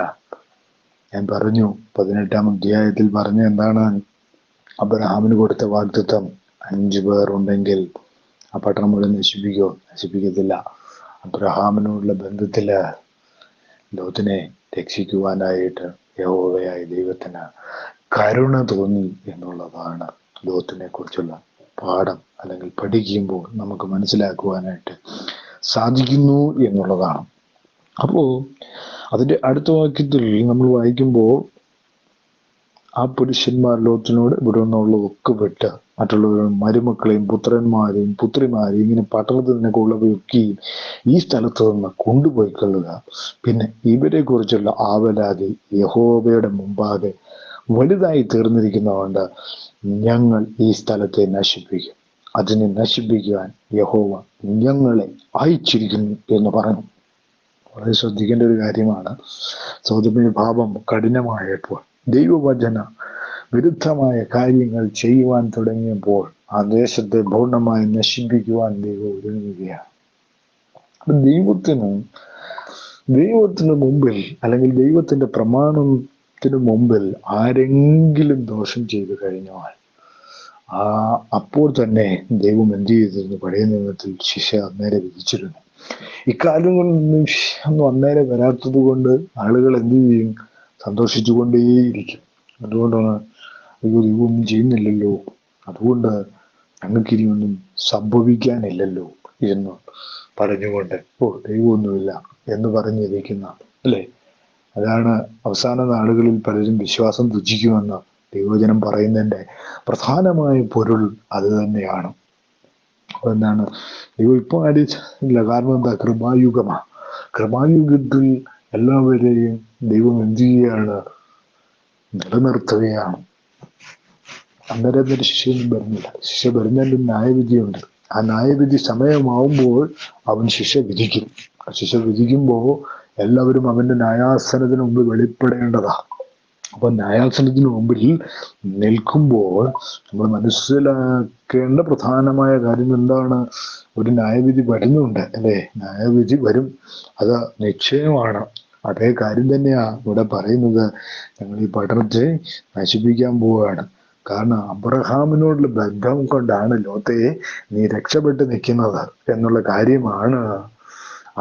ഞാൻ പറഞ്ഞു 18-ാം അധ്യായത്തിൽ പറഞ്ഞ എന്താണ്? അബ്രഹാമിന് കൊടുത്ത വാഗ്ദത്തം, 5 പേർ ഉണ്ടെങ്കിൽ ആ പട്ടണം മുഴുവൻ നശിപ്പിക്കത്തില്ല. അബ്രഹാമിനോടുള്ള ബന്ധത്തില് ലോത്തിനെ രക്ഷിക്കുവാനായിട്ട് യഹോവയായ ദൈവത്തിന് കരുണ തോന്നി എന്നുള്ളതാണ് ലോത്തിനെ കുറിച്ചുള്ള പാഠം, അല്ലെങ്കിൽ പഠിക്കുമ്പോൾ നമുക്ക് മനസ്സിലാക്കുവാനായിട്ട് സാധിക്കുന്നു എന്നുള്ളതാണ്. അപ്പോ അതിന്റെ അടുത്ത വാക്യത്തിൽ നമ്മൾ വായിക്കുമ്പോൾ, ആ പുരുഷന്മാർ ലോത്തിനോട് ഇവിടെ നിന്നുള്ളതൊക്കെ വിട്ട് മറ്റുള്ളവരും മരുമക്കളെയും പുത്രന്മാരെയും പുത്രിമാരെയും ഇങ്ങനെ പട്ടണത്തിൽ നിന്നൊക്കെ ഉള്ളവയൊക്കെയും ഈ സ്ഥലത്ത് നിന്ന് കൊണ്ടുപോയിക്കൊള്ളുക. പിന്നെ ഇവരെ കുറിച്ചുള്ള ആവലാതി യഹോവയുടെ മുമ്പാകെ വലുതായി തീർന്നിരിക്കുന്നതുകൊണ്ട് ഞങ്ങൾ ഈ സ്ഥലത്തെ നശിപ്പിക്കും. അതിനെ നശിപ്പിക്കുവാൻ യഹോവ ഞങ്ങളെ അയച്ചിരിക്കുന്നു എന്ന് പറഞ്ഞു. വളരെ ശ്രദ്ധിക്കേണ്ട ഒരു കാര്യമാണ്. സോദോമിൽ പാപം കഠിനമായപ്പോൾ, ദൈവവചന വിരുദ്ധമായ കാര്യങ്ങൾ ചെയ്യുവാൻ തുടങ്ങിയപ്പോൾ ആ ദേശത്തെ പൂർണ്ണമായി നശിപ്പിക്കുവാൻ ദൈവം ഒരുങ്ങുകയാണ്. ദൈവത്തിന് മുമ്പിൽ, അല്ലെങ്കിൽ ദൈവത്തിന്റെ പ്രമാണത്തിന് മുമ്പിൽ ആരെങ്കിലും ദോഷം ചെയ്തു കഴിഞ്ഞാൽ അപ്പോൾ തന്നെ ദൈവം എന്ത് ചെയ്തിരുന്നു? പഴയ നിയമത്തിൽ ശിക്ഷ അന്നേരെ വിധിച്ചിരുന്നു. ഇക്കാലങ്ങളിലൊന്നും ഒന്നും അന്നേരം വരാത്തത് കൊണ്ട് ആളുകൾ എന്ത് ചെയ്യും? സന്തോഷിച്ചുകൊണ്ടേയിരിക്കും. അതുകൊണ്ടാണ് അയ്യോ ദൈവമൊന്നും ചെയ്യുന്നില്ലല്ലോ, അതുകൊണ്ട് ഞങ്ങൾക്കിനിയൊന്നും സംഭവിക്കാനില്ലല്ലോ എന്ന് പറഞ്ഞുകൊണ്ട് ദൈവമൊന്നുമില്ല എന്ന് പറഞ്ഞിരിക്കുന്ന, അല്ലേ? അതാണ് അവസാന നാളുകളിൽ പലരും വിശ്വാസം ത്യജിക്കുമെന്ന് ദൈവവചനം പറയുന്നതിൻ്റെ പ്രധാനമായ പൊരുൾ അത് തന്നെയാണ്. എന്താണ് ദൈവം ഇപ്പോൾ ഇല്ല? കാരണം എന്താ? കൃപായുഗമാണ്. കൃപായുഗത്തിൽ എല്ലാവരെയും ദൈവം എന്ത് ചെയ്യുകയാണ്? നിലനിർത്തുകയാണ്. അന്നേരം ശിക്ഷയൊന്നും വരുന്നില്ല. ശിക്ഷ വരുന്നതിൻ്റെ ന്യായവിധിയുണ്ട്. ആ ന്യായവിധി സമയമാവുമ്പോൾ അവൻ ശിക്ഷ വിധിക്കും. ശിക്ഷ വിധിക്കുമ്പോൾ എല്ലാവരും അവന്റെ ന്യായാസനത്തിന് മുമ്പ് വെളിപ്പെടേണ്ടതാ. അപ്പൊ ന്യായാസനത്തിന് മുമ്പിൽ നിൽക്കുമ്പോൾ നമ്മൾ മനസ്സിലാക്കേണ്ട പ്രധാനമായ കാര്യം എന്താണ്? ഒരു ന്യായവിധി വരുന്നുണ്ട്, അല്ലേ? ന്യായവിധി വരും, അത് നിശ്ചയമാണ്. അതേ കാര്യം തന്നെയാ ഇവിടെ പറയുന്നത്. ഞങ്ങൾ ഈ പട്ടണത്തെ നശിപ്പിക്കാൻ പോവുകയാണ്. കാരണം അബ്രഹാമിനോടുള്ള ബന്ധം കൊണ്ടാണ് ലോത്തെ നീ രക്ഷപ്പെട്ട് നിൽക്കുന്നത് എന്നുള്ള കാര്യമാണ്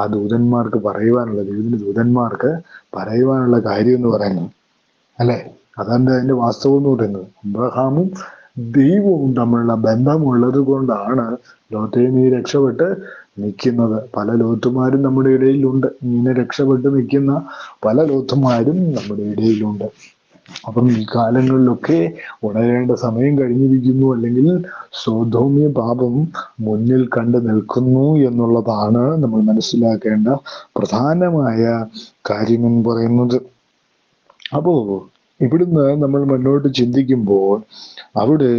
ആ ദൂതന്മാർക്ക് പറയുവാനുള്ള, ദൈവത്തിന്റെ ദൂതന്മാർക്ക് പറയുവാനുള്ള കാര്യം എന്ന് പറയുന്നത്, അല്ലെ? അതാണ് അതിന്റെ വാസ്തവം എന്ന് പറയുന്നത്. അബ്രഹാമും ദൈവവും തമ്മിലുള്ള ബന്ധമുള്ളത് കൊണ്ടാണ് ലോത്തെ നീ രക്ഷപ്പെട്ട് നിൽക്കുന്നത്. പല ലോത്തുമാരും നമ്മുടെ ഇടയിലുണ്ട്. ഇങ്ങനെ രക്ഷപ്പെട്ട് നിൽക്കുന്ന പല ലോത്തുമാരും നമ്മുടെ ഇടയിലുണ്ട്. അപ്പം ഈ കാലങ്ങളിലൊക്കെ ഉണരേണ്ട സമയം കഴിഞ്ഞിരിക്കുന്നു, അല്ലെങ്കിൽ സോദോമ്യ പാപം മുന്നിൽ കണ്ടു നിൽക്കുന്നു എന്നുള്ളതാണ് നമ്മൾ മനസ്സിലാക്കേണ്ട പ്രധാനമായ കാര്യം എന്ന് പറയുന്നത്. അപ്പോ ഇവിടുന്ന് നമ്മൾ മുന്നോട്ട് ചിന്തിക്കുമ്പോൾ അവിടെ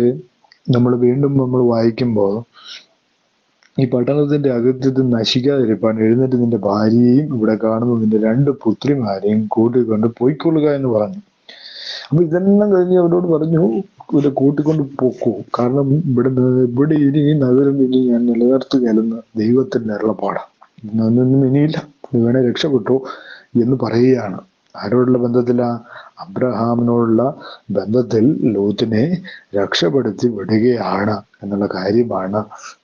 നമ്മൾ വീണ്ടും വായിക്കുമ്പോൾ ഈ പട്ടണത്തിന്റെ അകൃത്യത്തിൽ നശിക്കാതിരിപ്പാൻ എഴുന്നേറ്റ് നിന്റെ ഭാര്യയെയും ഇവിടെ കാണുന്ന നിന്റെ 2 പുത്രിമാരെയും കൂട്ടിക്കൊണ്ട് പോയിക്കൊള്ളുക എന്ന് പറഞ്ഞു. അപ്പൊ ഇതെല്ലാം കഴിഞ്ഞ് അവരോട് പറഞ്ഞു, ഇവിടെ കൂട്ടിക്കൊണ്ട് പോക്കൂ, കാരണം ഇവിടെ ഇനി ഈ നഗരം ഇനി ഞാൻ നിലനിർത്തുകയല്ലെന്ന് ദൈവത്തിന്റെ അരുളപ്പാടാണ്. ഒന്നും ഇനിയില്ല, വേണേ രക്ഷപ്പെട്ടു എന്ന് പറയുകയാണ്. ആരോടുള്ള ബന്ധത്തിലാ? അബ്രഹാമിനോടുള്ള ബന്ധത്തിൽ ലോത്തിനെ രക്ഷപ്പെടുത്തി വിടുകയാണ് എന്നുള്ള കാര്യമാണ്.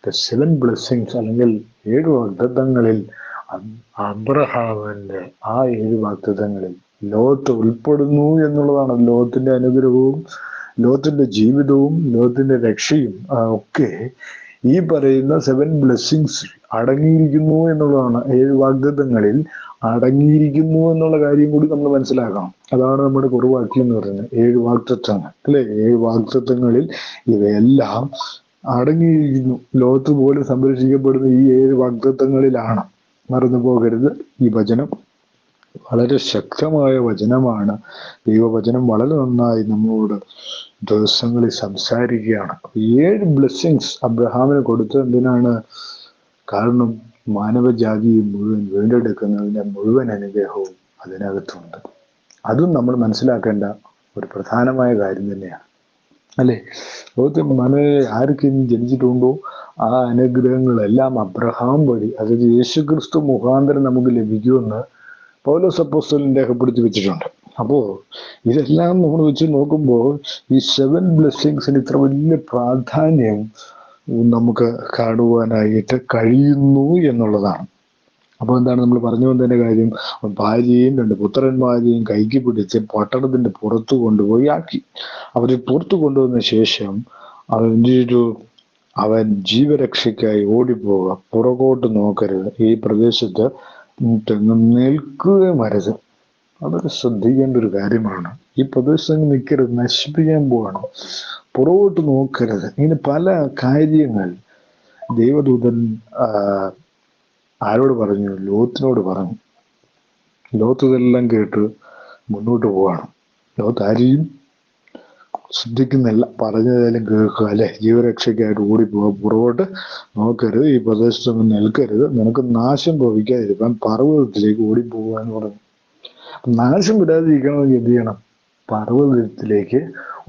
7 blessings അല്ലെങ്കിൽ 7 വാഗ്ദത്തങ്ങളിൽ അബ്രഹാമിന്റെ ആ 7 വാഗ്ദത്തങ്ങളിൽ ലോത്ത് ഉൾപ്പെടുന്നു എന്നുള്ളതാണ്. ലോത്തിന്റെ അനുഗ്രഹവും ലോത്തിന്റെ ജീവിതവും ലോത്തിന്റെ രക്ഷയും ഒക്കെ ഈ പറയുന്ന 7 blessings അടങ്ങിയിരിക്കുന്നു എന്നുള്ളതാണ്. 7 വാഗ്ദത്തങ്ങളിൽ അടങ്ങിയിരിക്കുന്നു എന്നുള്ള കാര്യം കൂടി നമ്മൾ മനസ്സിലാക്കണം. അതാണ് നമ്മുടെ കുറുവാക്യം എന്ന് പറയുന്നത്. 7 വാഗ്ദത്തങ്ങൾ, അല്ലെ? 7 വാഗ്ദത്തങ്ങളിൽ ഇവയെല്ലാം അടങ്ങിയിരിക്കുന്നു. ലോത്ത് പോലും സംരക്ഷിക്കപ്പെടുന്ന ഈ 7 വാഗ്ദത്തങ്ങളിലാണ്. മറന്നു പോകരുത്. ഈ വചനം വളരെ ശക്തമായ വചനമാണ്. ദൈവവചനം വളരെ നന്നായി നമ്മളോട് ദിവസങ്ങളിൽ സംസാരിക്കുകയാണ്. 7 blessings അബ്രഹാമിന് കൊടുത്തത് എന്തിനാണ്? കാരണം മാനവജാതിയെ മുഴുവൻ വീണ്ടെടുക്കുന്നതിന്റെ മുഴുവൻ അനുഗ്രഹവും അതിനകത്തുണ്ട്. അതും നമ്മൾ മനസ്സിലാക്കേണ്ട ഒരു പ്രധാനമായ കാര്യം തന്നെയാണ്, അല്ലെ? ആർക്ക് ജനിച്ചിട്ടുണ്ടോ ആ അനുഗ്രഹങ്ങളെല്ലാം അബ്രഹാം വഴി, അതായത് യേശുക്രിസ്തു മുഖാന്തരം നമുക്ക് ലഭിക്കുമെന്ന് പൗലോസ് അപ്പോസ്തലൻ രേഖപ്പെടുത്തി വെച്ചിട്ടുണ്ട്. അപ്പോ ഇതെല്ലാം നമ്മൾ വെച്ച് നോക്കുമ്പോൾ ഈ 7 blessings ഇത്ര വലിയ പ്രാധാന്യം നമുക്ക് കാണുവാനായിട്ട് കഴിയുന്നു എന്നുള്ളതാണ്. അപ്പൊ എന്താണ് നമ്മൾ പറഞ്ഞു വന്നതിന്റെ കാര്യം? ഭാര്യയും 2 പുത്രന്മാരെയും കൈക്ക് പിടിച്ച് പട്ടണത്തിന്റെ പുറത്തു കൊണ്ടുപോയി ആക്കി. അവരെ പുറത്തു കൊണ്ടുവന്ന ശേഷം അവൻ ജീവരക്ഷയ്ക്കായി ഓടിപ്പോവുക, പുറകോട്ട് നോക്കരുത്, ഈ പ്രദേശത്ത് തെങ്ങും നിൽക്കുകയും അരുത്. അതൊക്കെ ശ്രദ്ധിക്കേണ്ട ഒരു കാര്യമാണ്. ഈ പ്രദേശത്ത് നിൽക്കരുത്, നശിപ്പിക്കാൻ പോവാണ്, പുറകോട്ട് നോക്കരുത്. ഇങ്ങനെ പല കാര്യങ്ങൾ ദൈവദൂതൻ ആരോട് പറഞ്ഞു? ലോത്തിനോട് പറഞ്ഞു. ലോത്ത് ഇതെല്ലാം കേട്ട് മുന്നോട്ട് പോവാണ്. ലോത്ത് ആരെയും ശ്രദ്ധിക്കുന്നില്ല, പറഞ്ഞതായാലും കേൾക്കുക അല്ലെ. ജീവരക്ഷയ്ക്കായിട്ട് ഓടിപ്പോവുക, പുറകോട്ട് നോക്കരുത്, ഈ പ്രദേശത്തൊന്നും നിൽക്കരുത്, നിനക്ക് നാശം ഭവിക്കാതിരിക്കാൻ പർവ്വതത്തിലേക്ക് ഓടിപ്പോവുക എന്ന് പറഞ്ഞു. നാശം വരാതിരിക്കണമെങ്കിൽ എന്ത് ചെയ്യണം? പർവ്വതത്തിലേക്ക്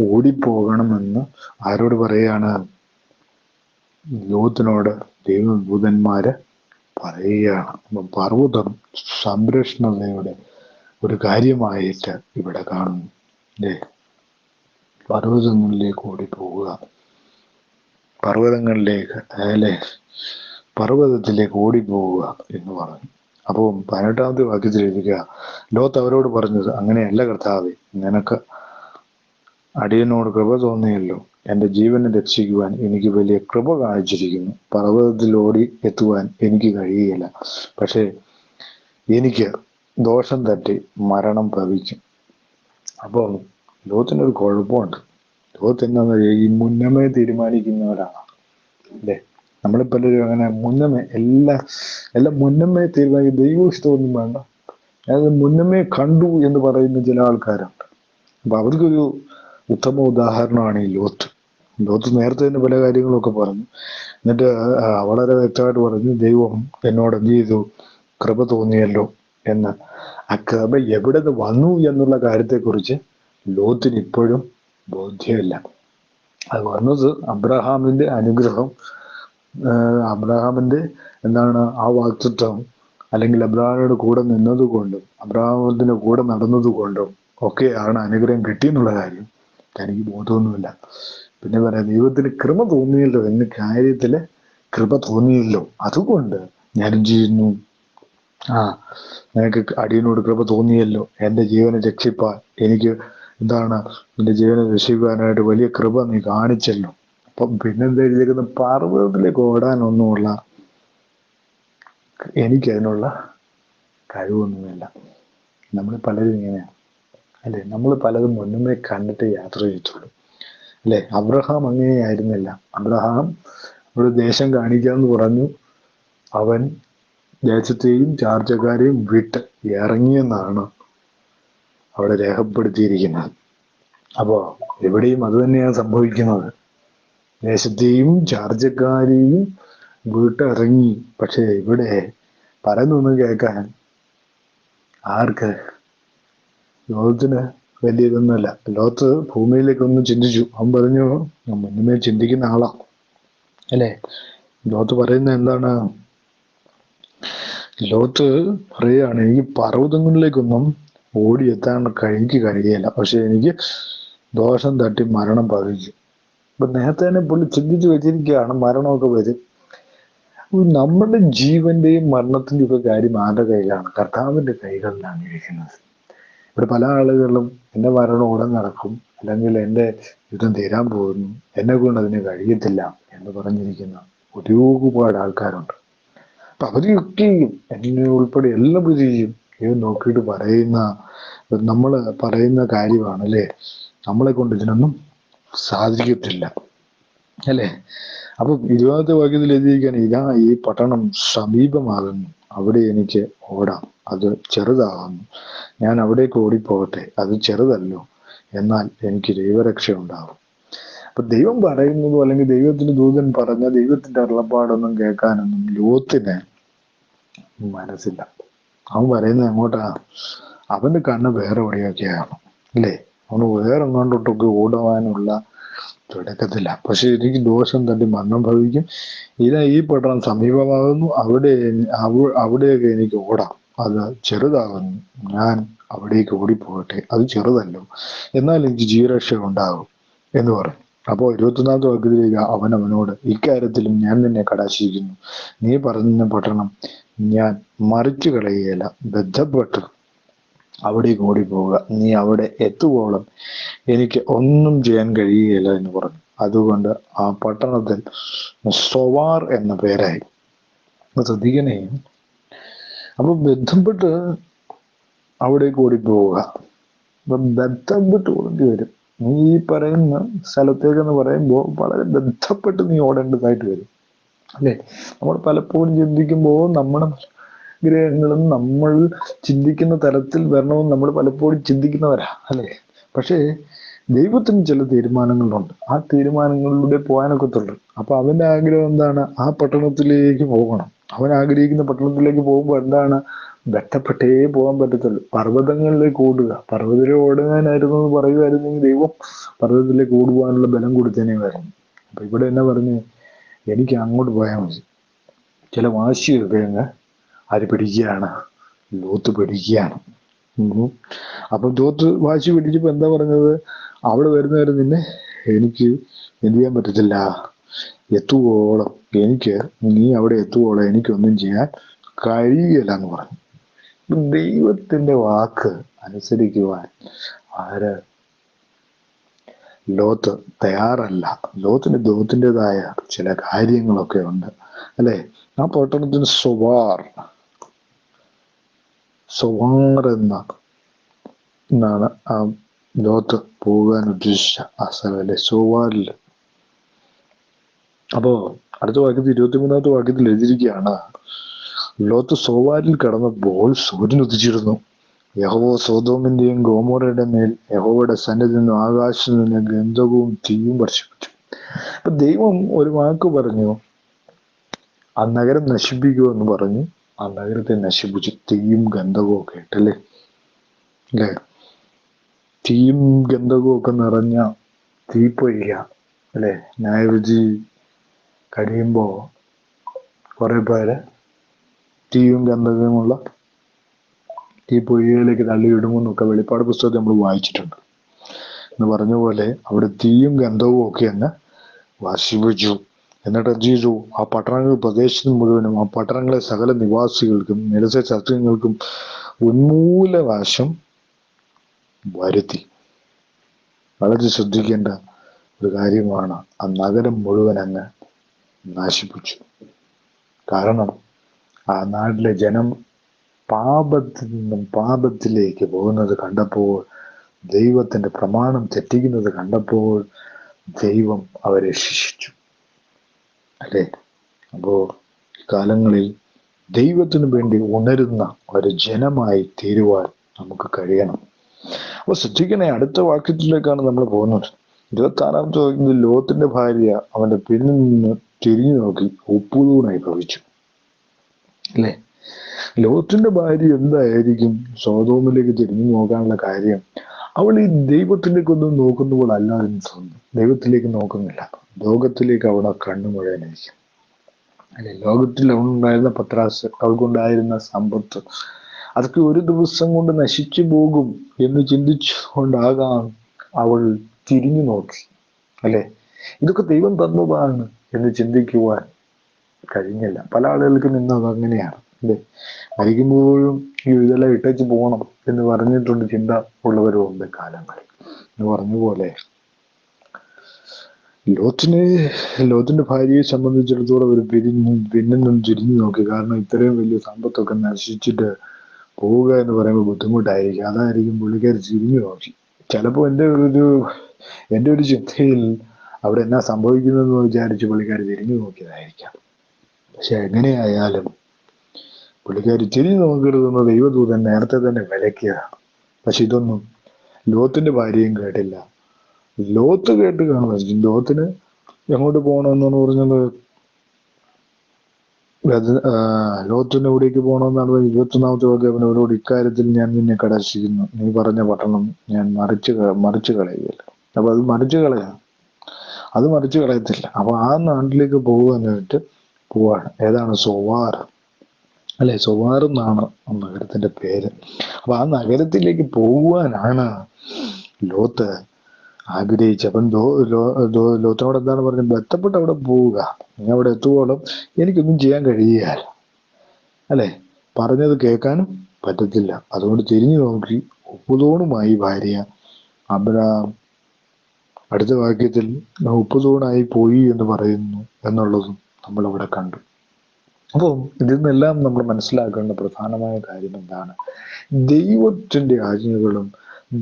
ഓടിപ്പോകണമെന്ന് ആരോട് പറയാണ്? ലോത്തിനോട് ദൈവദൂതന്മാര് പറയുകയാണ്. അപ്പം പർവ്വതം സംരക്ഷണതയുടെ ഒരു കാര്യമായിട്ട് ഇവിടെ കാണുന്നു അല്ലേ. പർവ്വതങ്ങളിലേക്ക് ഓടിപ്പോവുക, പർവ്വതങ്ങളിലേക്ക് അല്ലെ, പർവ്വതത്തിലേക്ക് ഓടിപ്പോവുക എന്ന് പറഞ്ഞു. അപ്പോൾ 18-ാമത്തെ വാക്യത്തിൽ എഴുതുക, ലോത്ത് അവരോട് പറഞ്ഞത്, അങ്ങനെയല്ല കർത്താവേ, നിനക്ക് അടിയനോട് കൃപ തോന്നിയല്ലോ, എൻ്റെ ജീവനെ രക്ഷിക്കുവാൻ എനിക്ക് വലിയ കൃപ കാണിച്ചിരിക്കുന്നു. പർവ്വതത്തിൽ ഓടി എത്തുവാൻ എനിക്ക് കഴിയുകയില്ല, പക്ഷേ എനിക്ക് ദോഷം തട്ടി മരണം ഭവിക്കും. അപ്പോൾ ലോകത്തിനൊരു കുഴപ്പമുണ്ട്. ലോകത്ത് എന്താണെന്ന് പറയുക, ഈ മുന്നമേ തീരുമാനിക്കുന്നവരാണ് അല്ലേ. നമ്മളിപ്പല്ലരും അങ്ങനെ മുന്നമേ എല്ലാം മുന്നമേ തീരുമാനിക്കും. ദൈവ ഇഷ്ടമൊന്നും വേണ്ട, അതായത് മുന്നമേ കണ്ടു എന്ന് പറയുന്ന ചില ആൾക്കാരുണ്ട്. അപ്പൊ അവർക്കൊരു ഉത്തമ ഉദാഹരണമാണ് ഈ ലോത്ത്. ലോത്ത് നേരത്തെ തന്നെ പല കാര്യങ്ങളൊക്കെ പറഞ്ഞു. എന്നിട്ട് വളരെ വ്യക്തമായിട്ട് പറഞ്ഞു, ദൈവം എന്നോട് എന്ത് ചെയ്തു? കൃപ തോന്നിയല്ലോ എന്ന്. ആ കൃപ എവിടെ നിന്ന് വന്നു എന്നുള്ള കാര്യത്തെക്കുറിച്ച് ലോത്തിന് ഇപ്പോഴും ബോധ്യമില്ല. അത് വന്നത് അബ്രഹാമിന്റെ അനുഗ്രഹം, അബ്രഹാമിന്റെ എന്താണ് ആ വാക്തത്വം, അല്ലെങ്കിൽ അബ്രഹാമിനോട് കൂടെ നിന്നത് കൊണ്ടും അബ്രഹാമിന്റെ കൂടെ നടന്നത് കൊണ്ടും ഒക്കെയാണ് അനുഗ്രഹം കിട്ടിയെന്നുള്ള കാര്യം തനിക്ക് ബോധമൊന്നുമില്ല. പിന്നെ പറയാം, ദൈവത്തിന് കൃപ തോന്നിയല്ലോ എന്ന കാര്യത്തില് കൃപ തോന്നിയല്ലോ, അതുകൊണ്ട് ഞാനും ചെയ്യുന്നു. നിനക്ക് അടിയനോട് കൃപ തോന്നിയല്ലോ, എൻ്റെ ജീവനെ രക്ഷിപ്പാൻ എനിക്ക് എന്താണ്, എൻ്റെ ജീവനെ രക്ഷിക്കാനായിട്ട് വലിയ കൃപ നീ കാണിച്ചല്ലോ. അപ്പം പിന്നെന്താ എഴുതിയിരിക്കുന്ന? പർവ്വതത്തിലേക്ക് ഓടാനൊന്നുമുള്ള എനിക്കതിനുള്ള കഴിവൊന്നുമില്ല. നമ്മൾ പലരും ഇങ്ങനെയാണ് അല്ലെ. നമ്മൾ പലതും മുന്നമേ കണ്ടിട്ട് യാത്ര ചെയ്യത്തുള്ളൂ അല്ലെ. അബ്രഹാം അങ്ങനെയായിരുന്നില്ല. അബ്രഹാം ഒരു ദേശം കാണിക്കാന്ന് പറഞ്ഞു, അവൻ ദേശത്തെയും ചാർച്ചക്കാരെയും വിട്ട് ഇറങ്ങിയെന്നാണ് അവിടെ രേഖപ്പെടുത്തിയിരിക്കുന്നത്. അപ്പോ എവിടെയും അത് തന്നെയാണ് സംഭവിക്കുന്നത്. ദേശത്തെയും ചാർച്ചക്കാരെയും വിട്ടിറങ്ങി. പക്ഷെ ഇവിടെ പറയുന്നൊന്നും കേൾക്കാൻ ആർക്ക്? ലോകത്തിന് വലിയ ഇതൊന്നുമല്ല. ലോകത്ത് ഭൂമിയിലേക്കൊന്നും ചിന്തിച്ചു. അവൻ പറഞ്ഞു, മുന്നമേ ചിന്തിക്കുന്ന ആളാ അല്ലേ. ലോകത്ത് പറയുന്നത് എന്താണ്? ലോകത്ത് പറയുകയാണ്, എനിക്ക് പർവ്വതങ്ങളിലേക്കൊന്നും ഓടിയെത്താൻ എനിക്ക് കഴിയില്ല, പക്ഷെ എനിക്ക് ദോഷം തട്ടി മരണം ഭവിക്കും. അപ്പൊ നേരത്തെ തന്നെ പുള്ളി ചിന്തിച്ചു വെച്ചിരിക്കുകയാണ് മരണമൊക്കെ വരും. നമ്മുടെ ജീവന്റെയും മരണത്തിന്റെയും ഒക്കെ കാര്യം ആരുടെ കയ്യിലാണ്? കർത്താവിന്റെ കൈകളിലാണ് ഇരിക്കുന്നത്. ഇവിടെ പല ആളുകളും എൻ്റെ മരണം ഉടൻ നടക്കും, അല്ലെങ്കിൽ എൻ്റെ യുദ്ധം തീരാൻ പോകുന്നു, എന്നെ കൊണ്ട് അതിന് കഴിയത്തില്ല എന്ന് പറഞ്ഞിരിക്കുന്ന ഒരുപാട് ആൾക്കാരുണ്ട്. അപ്പൊ അവരെയൊക്കെയും എന്നെ ഉൾപ്പെടെ എല്ലാം ചെയ്യും ഇത് നോക്കിയിട്ട് പറയുന്ന, നമ്മൾ പറയുന്ന കാര്യമാണ് അല്ലേ, നമ്മളെ കൊണ്ട് ഇതിനൊന്നും സാധിക്കത്തില്ല അല്ലേ. അപ്പൊ 20-ാമത്തെ വാക്യത്തിൽ എഴുതിയിരിക്കുകയാണ്, ഇതാ ഈ പട്ടണം സമീപമാകുന്നു, അവിടെ എനിക്ക് ഓടാം, അത് ചെറുതാകുന്നു, ഞാൻ അവിടേക്ക് ഓടിപ്പോകട്ടെ, അത് ചെറുതല്ലോ, എന്നാൽ എനിക്ക് ദൈവരക്ഷ ഉണ്ടാകും. അപ്പൊ ദൈവം പറയുന്നതോ അല്ലെങ്കിൽ ദൈവത്തിന്റെ ദൂതൻ പറഞ്ഞ ദൈവത്തിന്റെ അരുളപ്പാടൊന്നും കേൾക്കാനൊന്നും ലോത്തിന് മനസ്സില്ല. അവൻ പറയുന്നത് എങ്ങോട്ടാ? അവന്റെ കണ്ണ് വേറെ എവിടെയൊക്കെയാണ് അല്ലേ. അവന് വേറെ എങ്ങോട്ടൊക്കെ ഓടുവാനുള്ള തുടക്കത്തില്ല. പക്ഷെ എനിക്ക് ദോഷം തട്ടി മരണം ഭവിക്കും, ഇതാ ഈ പട്ടണം സമീപമാകുന്നു, അവിടെയൊക്കെ എനിക്ക് ഓടാം, അത് ചെറുതാകുന്നു, ഞാൻ അവിടേക്ക് ഓടിപ്പോകട്ടെ, അത് ചെറുതല്ലോ, എന്നാൽ എനിക്ക് ജീവരക്ഷ ഉണ്ടാകും എന്ന് പറയും. അപ്പോൾ 21-ാമത്തെ വാക്യത്തിലേക്ക് അവൻ അവനോട്, ഇക്കാര്യത്തിലും ഞാൻ നിന്നെ കടാക്ഷിക്കുന്നു, നീ പറഞ്ഞ പട്ടണം ഞാൻ മറിച്ചു കളയുകയില്ല, ബന്ധപ്പെട്ട് അവിടേക്ക് ഓടിപ്പോവുക, നീ അവിടെ എത്തുവോളം എനിക്ക് ഒന്നും ചെയ്യാൻ കഴിയുകയില്ല എന്ന് പറഞ്ഞു. അതുകൊണ്ട് ആ പട്ടണത്തിൽ സോവാർ എന്ന പേരായി. ശ്രദ്ധിക്കണേ, അപ്പൊ ബന്ധപ്പെട്ട് അവിടേക്ക് ഓടിപ്പോവുക. അപ്പൊ ബന്ധപ്പെട്ട് ഓടേണ്ടി വരും. നീ ഈ പറയുന്ന സ്ഥലത്തേക്കെന്ന് പറയുമ്പോൾ വളരെ ബന്ധപ്പെട്ട് നീ ഓടേണ്ടതായിട്ട് വരും അല്ലേ. നമ്മൾ പലപ്പോഴും ചിന്തിക്കുമ്പോൾ നമ്മുടെ ഗ്രഹങ്ങളും നമ്മൾ ചിന്തിക്കുന്ന തലത്തിൽ വരണമെന്ന് നമ്മൾ പലപ്പോഴും ചിന്തിക്കുന്നവരാ അല്ലേ. പക്ഷേ ദൈവത്തിന് ചില തീരുമാനങ്ങളുണ്ട്. ആ തീരുമാനങ്ങളിലൂടെ പോകാനൊക്കത്തുള്ളൂ. അപ്പൊ അവന്റെ ആഗ്രഹം എന്താണ്? ആ പട്ടണത്തിലേക്ക് പോകണം. അവൻ ആഗ്രഹിക്കുന്ന പട്ടണത്തിലേക്ക് പോകുമ്പോൾ എന്താണ്? ബന്ധപ്പെട്ടേ പോകാൻ പറ്റത്തുള്ളൂ. പർവ്വതങ്ങളിലേക്ക് ഓടുക. പർവ്വതത്തിലേക്ക് ഓടുവാനായിരുന്നു എന്ന് പറയുമായിരുന്നെങ്കിൽ ദൈവം പർവ്വതത്തിലേക്ക് ഓടുവാനുള്ള ബലം കൊടുത്തേനെയായിരുന്നു. അപ്പൊ ഇവിടെ എന്നാ പറഞ്ഞു? എനിക്ക് അങ്ങോട്ട് പോയാൽ മതി. ചില വാശിയൊക്കെ അങ്ങ് ആര് പിടിക്കുകയാണ്? ലോത്ത് പിടിക്കുകയാണ്. അപ്പൊ ലോത്ത് വാശി പിടിച്ചപ്പോ എന്താ പറഞ്ഞത്? അവിടെ വരുന്നവരെ നിന്നെ എനിക്ക് എന്ത് ചെയ്യാൻ പറ്റത്തില്ല, എത്തുവോളം എനിക്ക്, നീ അവിടെ എത്തുവോളം എനിക്കൊന്നും ചെയ്യാൻ കഴിയില്ല എന്ന് പറഞ്ഞു. ദൈവത്തിന്റെ വാക്ക് അനുസരിക്കുവാൻ ആര്? ലോത്ത് തയ്യാറല്ല. ലോകത്തിൻ്റെതായ ചില കാര്യങ്ങളൊക്കെ ഉണ്ട്, അല്ലെ? ആ പട്ടണത്തിന് സൊവാർ എന്നാണ് ആ ലോത്ത് പോകാൻ ഉദ്ദേശിച്ച ആ സ്ഥലം, അല്ലെ? സോവാറിൽ. അപ്പോ അടുത്ത വാക്യത്തിൽ 23-ാമത്തെ വാക്യത്തിൽ എഴുതിയിരിക്കുകയാണ്, ലോത്ത് സോവാരിൽ കടന്നപ്പോൾ സൂര്യൻ ഉദിച്ചിരുന്നു. യഹോവ സോദോമിന്റെയും ഗോമോറയുടെ മേൽ യഹോവയുടെ സന്നിധിയിൽ നിന്നും ആകാശത്തിൽ നിന്ന് ഗന്ധകവും തീയും വർഷിപ്പിച്ചു. അപ്പൊ ദൈവം ഒരു വാക്ക് പറഞ്ഞു, ആ നഗരം നശിപ്പിക്കുമെന്ന് പറഞ്ഞു. ആ നഗരത്തെ നശിപ്പിച്ചു. തീയും ഗന്ധകവും ഒക്കെ ഇട്ടല്ലേ, അല്ലേ? തീയും ഗന്ധകവും ഒക്കെ നിറഞ്ഞ തീപ്പൊയ്ക, അല്ലെ? ന്യായവിധി കഴിയുമ്പോ കുറെ പേര് തീയും ഗന്ധകവുമുള്ള തീപ്പൊയ്കയിലേക്ക് തള്ളിയിടുമെന്നൊക്കെ വെളിപ്പാട് പുസ്തകത്തിൽ നമ്മൾ വായിച്ചിട്ടുണ്ട്. എന്ന് പറഞ്ഞ പോലെ അവിടെ തീയും ഗന്ധവും ഒക്കെ അങ്ങ് വർഷിപ്പിച്ചു. എന്നിട്ട് എന്ത് ചെയ്തു? ആ പട്ടണങ്ങൾ പ്രദേശത്തിന് മുഴുവനും, ആ പട്ടണങ്ങളെ സകല നിവാസികൾക്കും നിരസ സസ്യങ്ങൾക്കും ഉന്മൂലനാശം വരുത്തി. വളരെ ശ്രദ്ധിക്കേണ്ട ഒരു കാര്യമാണ്. ആ നഗരം മുഴുവൻ അങ്ങ് നശിപ്പിച്ചു. കാരണം ആ നാട്ടിലെ ജനം പാപത്തിൽ നിന്നും പാപത്തിലേക്ക് പോകുന്നത് കണ്ടപ്പോൾ, ദൈവത്തിന്റെ പ്രമാണം തെറ്റിക്കുന്നത് കണ്ടപ്പോൾ ദൈവം അവരെ ശിക്ഷിച്ചു, അല്ലേ? അപ്പോ കാലങ്ങളിൽ ദൈവത്തിനു വേണ്ടി ഉണരുന്ന ഒരു ജനമായി തീരുവാൻ നമുക്ക് കഴിയണം. അപ്പൊ ശ്രദ്ധിക്കണേ, അടുത്ത വാക്യത്തിലേക്കാണ് നമ്മൾ പോകുന്നത്. 26-ാമത്തെ വാക്യത്തിൽ ലോത്തിന്റെ ഭാര്യ അവന്റെ പിന്നിൽ നിന്ന് തിരിഞ്ഞു നോക്കി ഉപ്പുതൂണായി ഭവിച്ചു, അല്ലേ? ലോത്തിന്റെ ഭാര്യ എന്തായിരിക്കും സോദോമിലേക്ക് തിരിഞ്ഞു നോക്കാനുള്ള കാര്യം? അവൾ ഈ ദൈവത്തിലേക്കൊന്നും നോക്കുന്നവൾ അല്ലാതെന്ന് തോന്നുന്നു. ദൈവത്തിലേക്ക് നോക്കുന്നില്ല, ലോകത്തിലേക്ക് അവളെ കണ്ണു മുഴുവനായിരിക്കും, അല്ലെ? ലോകത്തിൽ അവളുണ്ടായിരുന്ന പത്രാസ്, അവൾക്കുണ്ടായിരുന്ന സമ്പത്ത്, അതൊക്കെ ഒരു ദിവസം കൊണ്ട് നശിച്ചു പോകും എന്ന് ചിന്തിച്ചുകൊണ്ടാകാം അവൾ തിരിഞ്ഞു നോക്കി, അല്ലെ? ഇതൊക്കെ ദൈവം തന്നതാണ് എന്ന് ചിന്തിക്കുവാൻ കഴിഞ്ഞില്ല. പല ആളുകൾക്കും ഇന്ന് അത് അങ്ങനെയാണ്, അല്ലെ? മരിക്കുമ്പോഴും ഈ ഇതെല്ലാം ഇട്ടേച്ച് പോകണം എന്ന് പറഞ്ഞിട്ടുണ്ട് ചിന്ത ഉള്ളവരും ഉണ്ട് കാലങ്ങളിൽ. എന്ന് പറഞ്ഞ പോലെ ലോത്തിന്റെ ഭാര്യയെ സംബന്ധിച്ചിടത്തോളം ഒരു പിന്നിൽ തിരിഞ്ഞു നോക്കി. കാരണം ഇത്രയും വലിയ സമ്പത്തൊക്കെ നശിച്ചിട്ട് പോവുക എന്ന് പറയുമ്പോൾ ബുദ്ധിമുട്ടായിരിക്കും. അതായിരിക്കും പുള്ളിക്കാരി തിരിഞ്ഞു നോക്കി. ചിലപ്പോൾ എൻ്റെ ഒരു ചിന്തയിൽ അവിടെ എന്നാ സംഭവിക്കുന്നതെന്ന് വിചാരിച്ച് പുള്ളിക്കാരി തിരിഞ്ഞു നോക്കിയതായിരിക്കാം. പക്ഷെ എങ്ങനെയായാലും പുള്ളിക്കാരി തിരിഞ്ഞു നോക്കരുതെന്ന് ദൈവദൂതൻ നേരത്തെ തന്നെ വിലക്കിയതാണ്. പക്ഷെ ഇതൊന്നും ലോത്തിന്റെ ഭാര്യയും കേട്ടില്ല. ലോത്ത് കേട്ട് കാണുമായിരിക്കും. ലോത്തിന് എങ്ങോട്ട് പോകണമെന്നാണ് പറഞ്ഞത്? ലോത്തിന് എവിടേക്ക് പോകണമെന്നാണ് 21-ാമത്തെ വാക്യം. അവനോട്, ഇക്കാര്യത്തിൽ ഞാൻ നിന്നെ കടാക്ഷിക്കുന്നു, നീ പറഞ്ഞ പട്ടണം ഞാൻ മറിച്ചു കളയുകയില്ല. അപ്പൊ അത് മറിച്ചു കളയത്തില്ല. അപ്പൊ ആ നാട്ടിലേക്ക് പോകാനായിട്ട് പോവാണ്. ഏതാണ്? സോവാർ, അല്ലെ? സോവാർ എന്നാണ് ആ നഗരത്തിന്റെ പേര്. അപ്പൊ ആ നഗരത്തിലേക്ക് പോകുവാനാണ് ലോത്ത് ആഗ്രഹിച്ചു. അപ്പം ലോത്തിനോട് എന്താണ് പറഞ്ഞത്? ബന്ധപ്പെട്ട് അവിടെ പോവുക, നീ അവിടെ എത്തുവോളം എനിക്കൊന്നും ചെയ്യാൻ കഴിയുകയില്ല, അല്ലെ? പറഞ്ഞത് കേൾക്കാനും പറ്റത്തില്ല. അതുകൊണ്ട് തിരിഞ്ഞു നോക്കി ഉപ്പുതൂണുമായി ഭാര്യ അബ്രഹാം. അടുത്ത വാക്യത്തിൽ ഉപ്പുതൂണായി പോയി എന്ന് പറയുന്നു എന്നുള്ളതും നമ്മളിവിടെ കണ്ടു. അപ്പോൾ ഇതിൽ നിന്നെല്ലാം നമ്മൾ മനസ്സിലാക്കേണ്ട പ്രധാനമായ കാര്യം എന്താണ്? ദൈവത്തിന്റെ ആജ്ഞകളും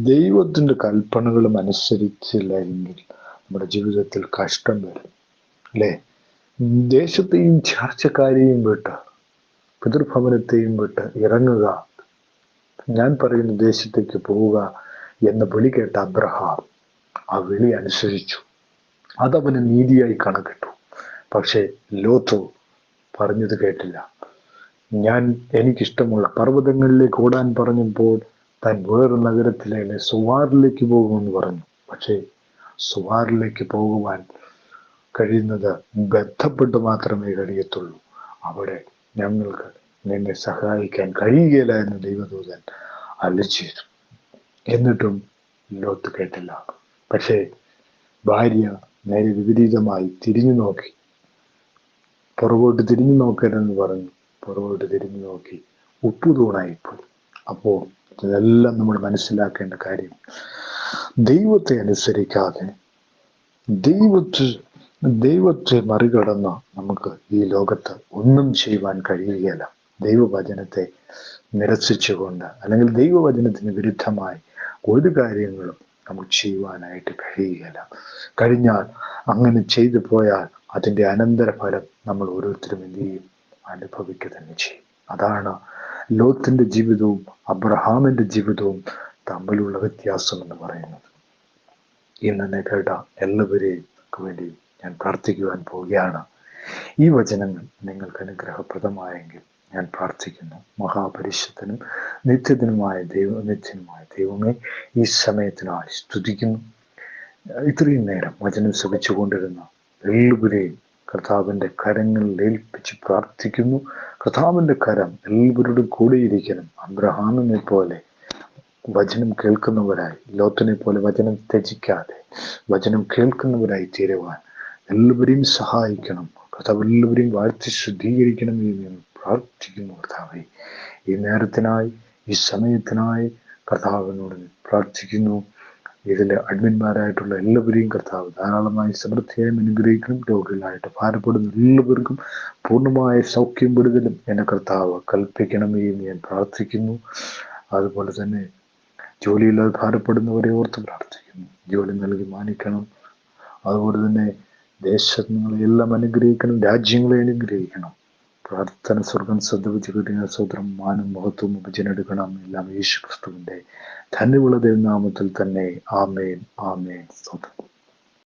ദൈവത്തിന്റെ കൽപ്പനകളും അനുസരിച്ചില്ല എങ്കിൽ നമ്മുടെ ജീവിതത്തിൽ കഷ്ടം വരും, അല്ലെ? ദേശത്തെയും ചാർച്ചക്കാരെയും വിട്ട്, പിതൃഭവനത്തെയും വിട്ട് ഇറങ്ങുക, ഞാൻ പറയുന്ന ദേശത്തേക്ക് പോവുക എന്ന് വിളി കേട്ട അബ്രഹാം ആ വിളി അനുസരിച്ചു. അതവന് നീതിയായി കണക്കിട്ടു. പക്ഷേ ലോത്ത് പറഞ്ഞത് കേട്ടില്ല. എനിക്കിഷ്ടമുള്ള പർവ്വതങ്ങളിലേക്ക് ഓടാൻ പറഞ്ഞപ്പോൾ താൻ വേറൊരു നഗരത്തിലെ സുവാറിലേക്ക് പോകുമെന്ന് പറഞ്ഞു. പക്ഷേ സുവാറിലേക്ക് പോകുവാൻ കഴിയുന്നത് ബന്ധപ്പെട്ട് മാത്രമേ കഴിയത്തുള്ളൂ. അവിടെ ഞങ്ങൾക്ക് നിന്നെ സഹായിക്കാൻ കഴിയുകയില്ല എന്ന് ദൈവദൂതൻ അരുളിച്ചെയ്തു. എന്നിട്ടും ലോത്ത് കേട്ടില്ല. പക്ഷേ ഭാര്യ നേരെ വിപരീതമായി തിരിഞ്ഞു നോക്കി. പുറകോട്ട് തിരിഞ്ഞു നോക്കരുതെന്ന് പറഞ്ഞു. പുറകോട്ട് തിരിഞ്ഞു നോക്കി ഉപ്പു തൂണായിപ്പോയി. അപ്പോൾ ഇതെല്ലാം നമ്മൾ മനസ്സിലാക്കേണ്ട കാര്യം, ദൈവത്തെ അനുസരിക്കാതെ ദൈവത്തെ മറികടന്ന് നമുക്ക് ഈ ലോകത്ത് ഒന്നും ചെയ്യുവാൻ കഴിയുകയില്ല. ദൈവവചനത്തെ നിരസിച്ചുകൊണ്ട് അല്ലെങ്കിൽ ദൈവവചനത്തിന് വിരുദ്ധമായി ഒരു കാര്യങ്ങളും നമുക്ക് ചെയ്യുവാനായിട്ട് കഴിയുകയില്ല. കഴിഞ്ഞാൽ അങ്ങനെ ചെയ്തു പോയാൽ അതിൻ്റെ അനന്തരഫലം നമ്മൾ ഓരോരുത്തരും എന്ത് ചെയ്യും? അനുഭവിക്കുക തന്നെ ചെയ്യും. അതാണ് ലോത്തിന്റെ ജീവിതവും അബ്രഹാമിന്റെ ജീവിതവും തമ്മിലുള്ള വ്യത്യാസം എന്ന് പറയുന്നത്. ഇന്നെ കേട്ട എല്ലാവരെയും വേണ്ടി ഞാൻ പ്രാർത്ഥിക്കുവാൻ പോവുകയാണ്. ഈ വചനങ്ങൾ നിങ്ങൾക്ക് അനുഗ്രഹപ്രദമായെങ്കിൽ ഞാൻ പ്രാർത്ഥിക്കുന്നു. മഹാപരിശുദ്ധനും നിത്യനുമായ ദൈവമേ, ഈ സമയത്തിനായി സ്തുതിക്കുന്നു. ഇത്രയും നേരം വചനം ശ്രമിച്ചുകൊണ്ടിരുന്ന എല്ലാവരെയും കർത്താവിൻ്റെ കരങ്ങളിൽ ഏൽപ്പിച്ച് പ്രാർത്ഥിക്കുന്നു. കർത്താവിൻ്റെ കരം എല്ലാവരോടും കൂടിയിരിക്കണം. അബ്രഹാമിനെ പോലെ വചനം കേൾക്കുന്നവരായി, ലോത്തിനെ പോലെ വചനം ത്യജിക്കാതെ വചനം കേൾക്കുന്നവരായി തീരുവാൻ എല്ലാവരെയും സഹായിക്കണം. കർത്താവ് എല്ലാവരെയും വാഴ്ത്തി ശുദ്ധീകരിക്കണം എന്ന് ഞാൻ പ്രാർത്ഥിക്കുന്നു. കർത്താവെ, ഈ നേരത്തിനായി, ഈ സമയത്തിനായി കർത്താവിനോട് പ്രാർത്ഥിക്കുന്നു. ഇതിൽ അഡ്മിന്മാരായിട്ടുള്ള എല്ലാവരെയും കർത്താവ് ധാരാളമായി സമൃദ്ധിയായും അനുഗ്രഹിക്കണം. രോഗികളായിട്ട് ഭാരപ്പെടുന്ന എല്ലാവർക്കും പൂർണ്ണമായ സൗഖ്യം വിടുതലും എന്നെ കർത്താവ് കൽപ്പിക്കണമേ എന്ന് ഞാൻ പ്രാർത്ഥിക്കുന്നു. അതുപോലെ തന്നെ ജോലിയില്ലാതെ ഭാരപ്പെടുന്നവരെ ഓർത്ത് പ്രാർത്ഥിക്കുന്നു. ജോലി നൽകി മാനിക്കണം. അതുപോലെ തന്നെ ദേശങ്ങളെല്ലാം അനുഗ്രഹിക്കണം, രാജ്യങ്ങളെ അനുഗ്രഹിക്കണം. പ്രാർത്ഥന സ്വർഗം ശ്രദ്ധിച്ച് കിട്ടിയ സ്വത്രം മാനം മഹത്വം ഉപജനെടുക്കണം. എല്ലാം യേശു ക്രിസ്തുവിന്റെ ധന്യമുള്ള നാമത്തിൽ തന്നെ. ആമേൻ, ആമേൻ. സ്വതം